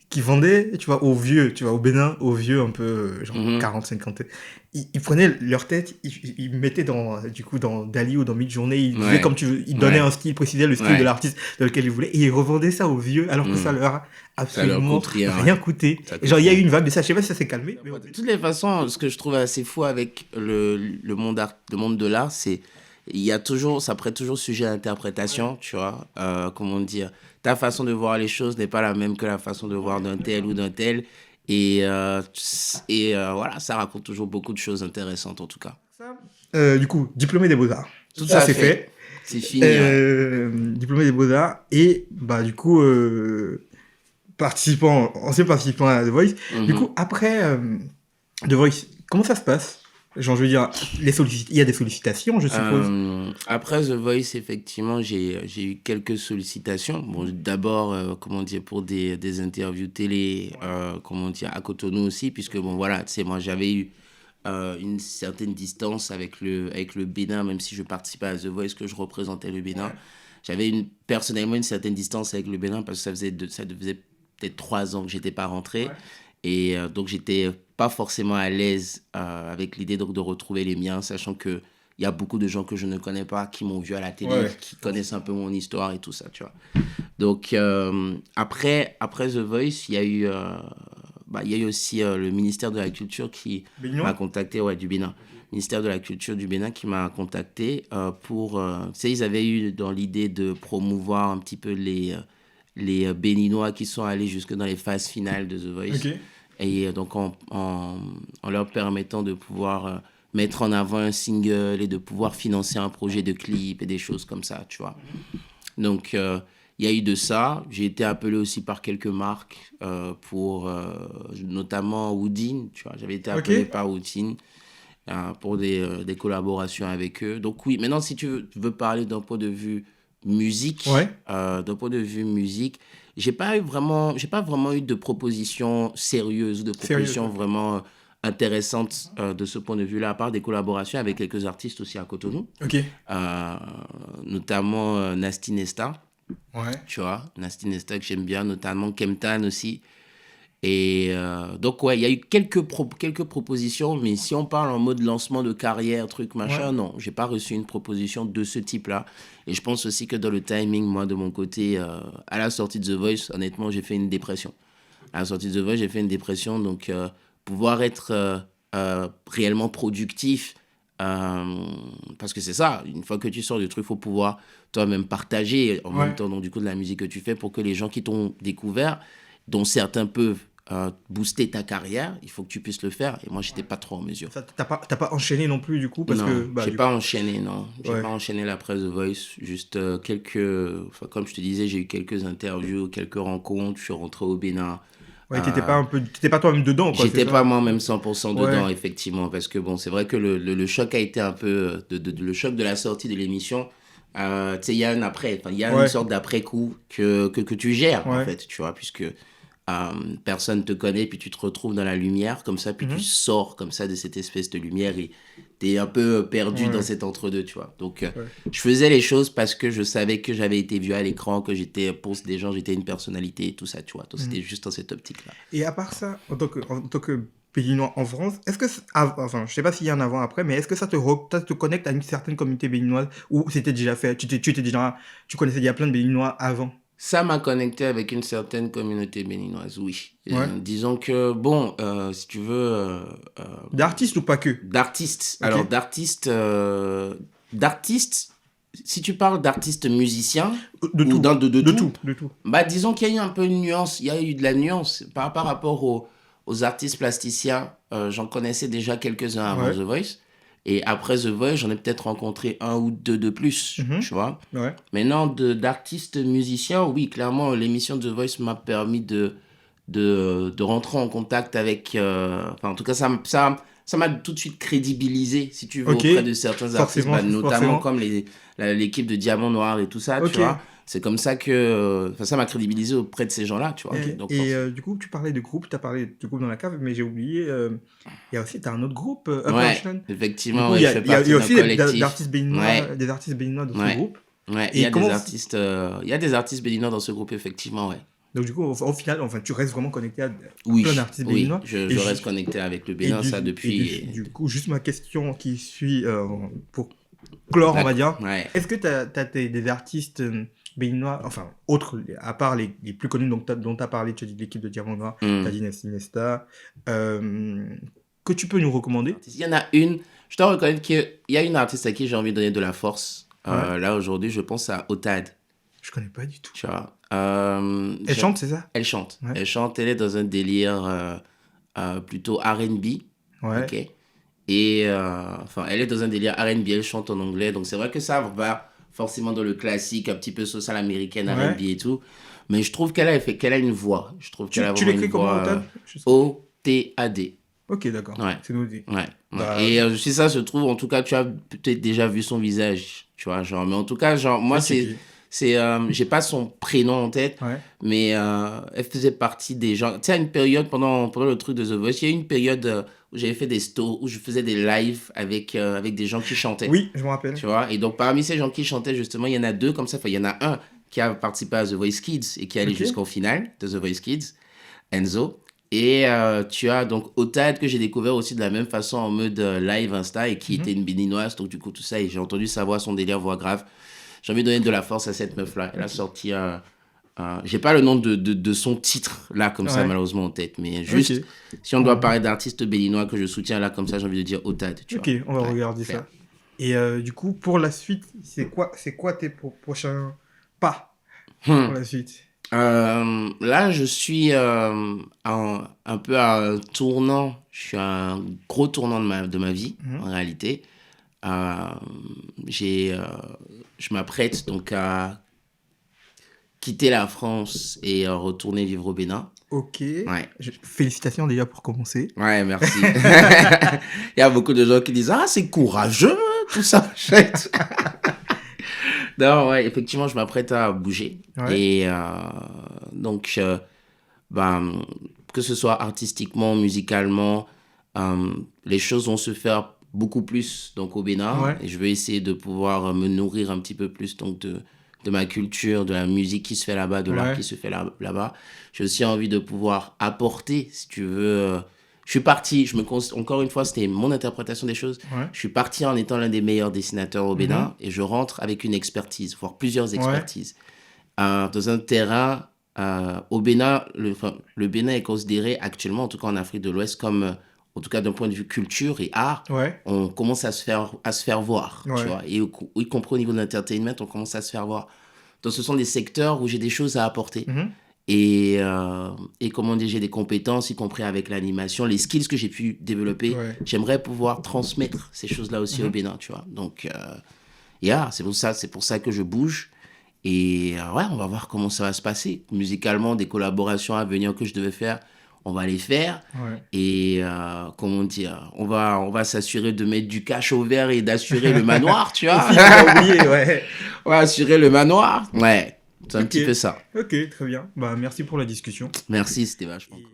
[SPEAKER 1] qui vendaient, tu vois, aux vieux, tu vois, au Bénin, aux vieux un peu, genre
[SPEAKER 2] Mhm.
[SPEAKER 1] 40, 50. Ils prenaient leur tête, ils mettaient du coup, dans Dali ou dans Midjourney, ils disaient
[SPEAKER 2] Ouais.
[SPEAKER 1] comme tu veux, ils donnaient
[SPEAKER 2] Ouais.
[SPEAKER 1] un style, précisaient le style
[SPEAKER 2] Ouais.
[SPEAKER 1] de l'artiste dans lequel ils voulaient, et ils revendaient ça aux vieux, alors que
[SPEAKER 2] Mhm.
[SPEAKER 1] ça leur a
[SPEAKER 2] Ça leur
[SPEAKER 1] absolument
[SPEAKER 2] coûte rien.
[SPEAKER 1] rien
[SPEAKER 2] Ouais.
[SPEAKER 1] coûté.
[SPEAKER 2] Ça
[SPEAKER 1] Et
[SPEAKER 2] coûte
[SPEAKER 1] genre, il y a eu
[SPEAKER 2] rien.
[SPEAKER 1] une vague de ça, je sais pas si ça s'est calmé, mais
[SPEAKER 2] De toutes les façons, ce que je trouve assez fou avec le monde de l'art, c'est il y a toujours, ça prête toujours sujet à interprétation, tu vois. Comment dire, ta façon de voir les choses n'est pas la même que la façon de voir d'un tel ou d'un tel. Et voilà, ça raconte toujours beaucoup de choses intéressantes en tout cas.
[SPEAKER 1] Du coup, diplômé des Beaux-Arts.
[SPEAKER 2] Tout
[SPEAKER 1] Ça,
[SPEAKER 2] à
[SPEAKER 1] c'est
[SPEAKER 2] fait.
[SPEAKER 1] fait.
[SPEAKER 2] C'est fini, ouais.
[SPEAKER 1] Diplômé des Beaux-Arts. Et, bah, du coup, ancien participant à The Voice. Du
[SPEAKER 2] Mhm.
[SPEAKER 1] coup, après The Voice, comment ça se passe? Genre, je veux dire, il y a des sollicitations, je suppose.
[SPEAKER 2] Après The Voice, effectivement, j'ai eu quelques sollicitations. Bon, d'abord, comment dire, pour des interviews télé, comment dire, à Cotonou aussi, puisque, bon, voilà, tu sais, moi, j'avais eu une certaine distance avec le Bénin, même si je participais à The Voice, que je représentais le Bénin. J'avais personnellement une certaine distance avec le Bénin parce que ça faisait peut-être 3 ans que j'étais pas rentré.
[SPEAKER 1] Ouais.
[SPEAKER 2] Et donc, j'étais pas forcément à l'aise avec l'idée de retrouver les miens, sachant que il y a beaucoup de gens que je ne connais pas qui m'ont vu à la télé,
[SPEAKER 1] Ouais.
[SPEAKER 2] qui connaissent un peu mon histoire et tout ça, tu vois. Donc, après The Voice, il y a eu aussi le ministère de la Culture qui
[SPEAKER 1] Béninois?
[SPEAKER 2] m'a contacté, ouais, du Bénin. Ministère de la Culture du Bénin qui m'a contacté pour... tu sais, ils avaient eu dans l'idée de promouvoir un petit peu les Béninois qui sont allés jusque dans les phases finales de The Voice.
[SPEAKER 1] Ok.
[SPEAKER 2] Et donc, en leur permettant de pouvoir mettre en avant un single et de pouvoir financer un projet de clip et des choses comme ça, tu vois. Donc, il y a eu de ça. J'ai été appelé aussi par quelques marques notamment Woodin, tu vois. J'avais été appelé
[SPEAKER 1] Ok.
[SPEAKER 2] par Woodin pour des collaborations avec eux. Donc oui, maintenant, si tu veux parler d'un point de vue musique,
[SPEAKER 1] Ouais.
[SPEAKER 2] j'ai pas vraiment eu de propositions sérieuses ou de
[SPEAKER 1] Sérieux,
[SPEAKER 2] propositions
[SPEAKER 1] ok.
[SPEAKER 2] vraiment intéressantes de ce point de vue-là, à part des collaborations avec quelques artistes aussi à Cotonou,
[SPEAKER 1] Ok.
[SPEAKER 2] euh, notamment Nasty Nesta,
[SPEAKER 1] Ouais.
[SPEAKER 2] tu vois, Nasty Nesta que j'aime bien, notamment Kemtan aussi. Et donc, ouais, il y a eu quelques propositions, mais si on parle en mode lancement de carrière, truc,
[SPEAKER 1] Ouais.
[SPEAKER 2] machin, non, j'ai pas reçu une proposition de ce type-là. Et je pense aussi que dans le timing, moi, de mon côté, à la sortie de The Voice, honnêtement, j'ai fait une dépression. À la sortie de The Voice, j'ai fait une dépression, donc pouvoir être réellement productif, euh, parce que c'est ça, une fois que tu sors du truc, il faut pouvoir toi-même partager en même
[SPEAKER 1] Ouais.
[SPEAKER 2] temps, donc du coup, de la musique que tu fais pour que les gens qui t'ont découvert, dont certains peuvent booster ta carrière, il faut que tu puisses le faire. Et moi, j'étais pas trop en mesure.
[SPEAKER 1] Ça, t'as pas enchaîné non plus, du coup, parce que,
[SPEAKER 2] Non,
[SPEAKER 1] bah,
[SPEAKER 2] j'ai
[SPEAKER 1] du
[SPEAKER 2] pas
[SPEAKER 1] coup,
[SPEAKER 2] enchaîné, non. J'ai
[SPEAKER 1] ouais.
[SPEAKER 2] pas enchaîné l'après The Voice. Juste enfin, comme je te disais, j'ai eu quelques interviews, quelques rencontres. Je suis rentré au Bénin.
[SPEAKER 1] Ouais,
[SPEAKER 2] Euh,
[SPEAKER 1] t'étais pas toi-même dedans, quoi, c'est
[SPEAKER 2] J'étais
[SPEAKER 1] ça?
[SPEAKER 2] pas moi-même 100%
[SPEAKER 1] Ouais.
[SPEAKER 2] dedans, effectivement, parce que bon, c'est vrai que le choc a été un peu, le choc de la sortie de l'émission, tu sais, il y a un après, enfin, il y a une
[SPEAKER 1] Ouais.
[SPEAKER 2] sorte d'après-coup que tu gères, en
[SPEAKER 1] Ouais.
[SPEAKER 2] fait, tu vois, puisque personne te connaît, puis tu te retrouves dans la lumière, comme ça, puis tu
[SPEAKER 1] Mhm.
[SPEAKER 2] sors comme ça de cette espèce de lumière et t'es un peu perdu dans
[SPEAKER 1] Ouais.
[SPEAKER 2] cet entre-deux, tu vois. Donc,
[SPEAKER 1] Ouais.
[SPEAKER 2] je faisais les choses parce que je savais que j'avais été vu à l'écran, que j'étais, pour des gens, j'étais une personnalité et tout ça, tu vois. Donc,
[SPEAKER 1] Mhm.
[SPEAKER 2] c'était juste dans cette optique-là.
[SPEAKER 1] Et à part ça, en tant que béninois en France, est-ce que, enfin, je sais pas s'il y a un avant-après, mais est-ce que ça te connecte à une certaine communauté béninoise ou c'était déjà fait, tu connaissais déjà plein de béninois avant?
[SPEAKER 2] Ça m'a connecté avec une certaine communauté béninoise, oui.
[SPEAKER 1] Ouais.
[SPEAKER 2] Disons que, bon, si tu veux, euh,
[SPEAKER 1] D'artistes ou pas que?
[SPEAKER 2] d'artistes.
[SPEAKER 1] Ok.
[SPEAKER 2] Alors, d'artistes, si tu parles d'artistes musiciens
[SPEAKER 1] De
[SPEAKER 2] ou
[SPEAKER 1] tout.
[SPEAKER 2] de
[SPEAKER 1] De
[SPEAKER 2] tout,
[SPEAKER 1] tout. De tout.
[SPEAKER 2] bah, disons qu'il y a eu un peu une nuance, il y a eu de la nuance par rapport aux artistes plasticiens. J'en connaissais déjà quelques-uns avant
[SPEAKER 1] Ouais.
[SPEAKER 2] The Voice. Et après The Voice, j'en ai peut-être rencontré un ou deux de plus,
[SPEAKER 1] Mhm.
[SPEAKER 2] tu vois.
[SPEAKER 1] Ouais.
[SPEAKER 2] Maintenant, d'artistes musiciens, oui, clairement, l'émission The Voice m'a permis de rentrer en contact avec... enfin, en tout cas, ça m'a tout de suite crédibilisé, si tu veux,
[SPEAKER 1] Ok.
[SPEAKER 2] auprès de certains artistes,
[SPEAKER 1] Forcément,
[SPEAKER 2] bah, notamment
[SPEAKER 1] forcément.
[SPEAKER 2] comme l'équipe de Diamant Noir et tout ça, tu
[SPEAKER 1] Ok.
[SPEAKER 2] vois. C'est comme ça que... enfin, ça m'a crédibilisé auprès de ces gens-là, tu vois. Ok, donc forcément.
[SPEAKER 1] Du coup, tu parlais de groupe, tu as parlé du groupe dans la cave, mais j'ai oublié, il y a aussi, t'as un autre groupe, Upper
[SPEAKER 2] Ouais,
[SPEAKER 1] Echelon. Du
[SPEAKER 2] effectivement,
[SPEAKER 1] coup,
[SPEAKER 2] ouais, je fais
[SPEAKER 1] il y
[SPEAKER 2] partie
[SPEAKER 1] a
[SPEAKER 2] d'un
[SPEAKER 1] aussi
[SPEAKER 2] collectif. Ouais,
[SPEAKER 1] des artistes béninois dans ce
[SPEAKER 2] ouais,
[SPEAKER 1] groupe.
[SPEAKER 2] ouais.
[SPEAKER 1] Et comment,
[SPEAKER 2] Il y a des artistes béninois dans ce groupe, effectivement, ouais.
[SPEAKER 1] donc du coup, au final, enfin, tu restes vraiment connecté à plein
[SPEAKER 2] Oui,
[SPEAKER 1] d'artistes
[SPEAKER 2] oui,
[SPEAKER 1] béninois. Et,
[SPEAKER 2] je reste connecté avec le
[SPEAKER 1] et
[SPEAKER 2] Bénin, ça, depuis...
[SPEAKER 1] du coup, juste ma question qui suit, pour clore, on va dire,
[SPEAKER 2] Ouais.
[SPEAKER 1] est-ce que tu as, des artistes béninois, enfin, autres, à part les plus connus dont tu as parlé, tu as dit l'équipe de Diamant Noir, tu as
[SPEAKER 2] Hmm.
[SPEAKER 1] dit Nasty Nesta, que tu peux nous recommander?
[SPEAKER 2] Il y en a une, je dois reconnaître qu'il y a une artiste à qui j'ai envie de donner de la force.
[SPEAKER 1] Ouais,
[SPEAKER 2] Là, aujourd'hui, je pense à Otad,
[SPEAKER 1] je connais pas du tout.
[SPEAKER 2] tu vois.
[SPEAKER 1] Elle chante, c'est ça?
[SPEAKER 2] Elle chante.
[SPEAKER 1] Ouais.
[SPEAKER 2] Elle chante, elle est dans un délire plutôt R&B,
[SPEAKER 1] Ouais.
[SPEAKER 2] ok. Et enfin, elle est dans un délire R&B, elle chante en anglais, donc c'est vrai que ça va forcément dans le classique, un petit peu social américaine,
[SPEAKER 1] Ouais.
[SPEAKER 2] R&B et tout. Mais je trouve qu'elle a une voix. Je trouve qu'elle a
[SPEAKER 1] Tu
[SPEAKER 2] vraiment une
[SPEAKER 1] l'écris comment,
[SPEAKER 2] voix
[SPEAKER 1] Otad?
[SPEAKER 2] O-T-A-D.
[SPEAKER 1] Ok, d'accord.
[SPEAKER 2] Ouais,
[SPEAKER 1] C'est noté.
[SPEAKER 2] ouais, ouais.
[SPEAKER 1] Bah,
[SPEAKER 2] Et si ça se trouve, en tout cas, tu as peut-être déjà vu son visage, tu vois, genre. Mais en tout cas, genre,
[SPEAKER 1] je
[SPEAKER 2] moi,
[SPEAKER 1] vais checker.
[SPEAKER 2] j'ai pas son prénom en tête,
[SPEAKER 1] Ouais.
[SPEAKER 2] mais elle faisait partie des gens. Tu sais, à une période, pendant le truc de The Voice, il y a eu une période où j'avais fait des stories, où je faisais des lives avec des gens qui chantaient,
[SPEAKER 1] Oui, je me rappelle.
[SPEAKER 2] tu vois. Et donc, parmi ces gens qui chantaient, justement, il y en a deux comme ça. Enfin, il y en a un qui a participé à The Voice Kids et qui est allé
[SPEAKER 1] Ok.
[SPEAKER 2] jusqu'au final de The Voice Kids, Enzo. Et tu as donc Otad que j'ai découvert aussi de la même façon en mode live Insta et qui
[SPEAKER 1] Mhm.
[SPEAKER 2] était une béninoise. Donc du coup, tout ça, et j'ai entendu sa voix, son délire, voix grave. J'ai envie de donner de la force à cette meuf-là. Elle a
[SPEAKER 1] Ok.
[SPEAKER 2] sorti j'ai pas le nom de son titre là comme ça
[SPEAKER 1] Ouais.
[SPEAKER 2] malheureusement en tête, mais
[SPEAKER 1] Ok.
[SPEAKER 2] juste si on doit
[SPEAKER 1] On-
[SPEAKER 2] parler d'artistes béninois que je soutiens là comme ça, j'ai envie de dire Otad, tu
[SPEAKER 1] Ok,
[SPEAKER 2] vois.
[SPEAKER 1] on va
[SPEAKER 2] Ouais,
[SPEAKER 1] regarder
[SPEAKER 2] faire.
[SPEAKER 1] ça. Et du coup, pour la suite, c'est quoi tes prochains pas pour
[SPEAKER 2] Hmm.
[SPEAKER 1] la suite?
[SPEAKER 2] Là, je suis un peu à un tournant. Je suis à un gros tournant de ma vie, en
[SPEAKER 1] Mhm.
[SPEAKER 2] réalité. Euh, j'ai, euh, je m'apprête donc à quitter la France et retourner vivre au Bénin.
[SPEAKER 1] Ok.
[SPEAKER 2] Ouais,
[SPEAKER 1] Félicitations déjà pour commencer.
[SPEAKER 2] ouais, merci. Il y a beaucoup de gens qui disent ah, c'est courageux, tout ça. Non, ouais, effectivement, je m'apprête à bouger.
[SPEAKER 1] Ouais.
[SPEAKER 2] Et donc, ben, que ce soit artistiquement, musicalement, les choses vont se faire beaucoup plus donc au Bénin.
[SPEAKER 1] Ouais.
[SPEAKER 2] Et je vais essayer de pouvoir me nourrir un petit peu plus donc de ma culture, de la musique qui se fait là-bas, de l'art
[SPEAKER 1] Ouais.
[SPEAKER 2] qui se fait là-bas. J'ai aussi envie de pouvoir apporter, si tu veux. Je suis parti, encore une fois, c'était mon interprétation des choses.
[SPEAKER 1] Ouais.
[SPEAKER 2] Je suis parti en étant l'un des meilleurs dessinateurs au
[SPEAKER 1] Mhm.
[SPEAKER 2] Bénin et je rentre avec une expertise, voire plusieurs
[SPEAKER 1] Ouais.
[SPEAKER 2] expertises dans un terrain au Bénin. Le Bénin est considéré actuellement, en tout cas en Afrique de l'Ouest, comme, en tout cas d'un point de vue culture et art,
[SPEAKER 1] Ouais.
[SPEAKER 2] on commence à se faire voir, tu
[SPEAKER 1] Ouais.
[SPEAKER 2] vois. Et y compris au niveau de l'entertainment, on commence à se faire voir. Donc ce sont des secteurs où j'ai des choses à apporter.
[SPEAKER 1] Mhm.
[SPEAKER 2] Et comment dire, j'ai des compétences, y compris avec l'animation, les skills que j'ai pu développer.
[SPEAKER 1] Ouais.
[SPEAKER 2] J'aimerais pouvoir transmettre ces choses-là aussi au
[SPEAKER 1] Mhm.
[SPEAKER 2] Bénin, tu vois. Donc, yeah, c'est pour ça que je bouge. Et ouais, on va voir comment ça va se passer. Musicalement, des collaborations à venir que je devais faire, on va les faire.
[SPEAKER 1] Ouais.
[SPEAKER 2] Et comment dire, on va s'assurer de mettre du cash au vert et d'assurer le manoir, tu vois.
[SPEAKER 1] Aussi, faut pas oublier, ouais.
[SPEAKER 2] On va assurer le manoir. Ouais, c'est un
[SPEAKER 1] Ok.
[SPEAKER 2] petit peu ça.
[SPEAKER 1] Ok, très bien. Bah, merci pour la discussion.
[SPEAKER 2] Merci, c'était vachement cool.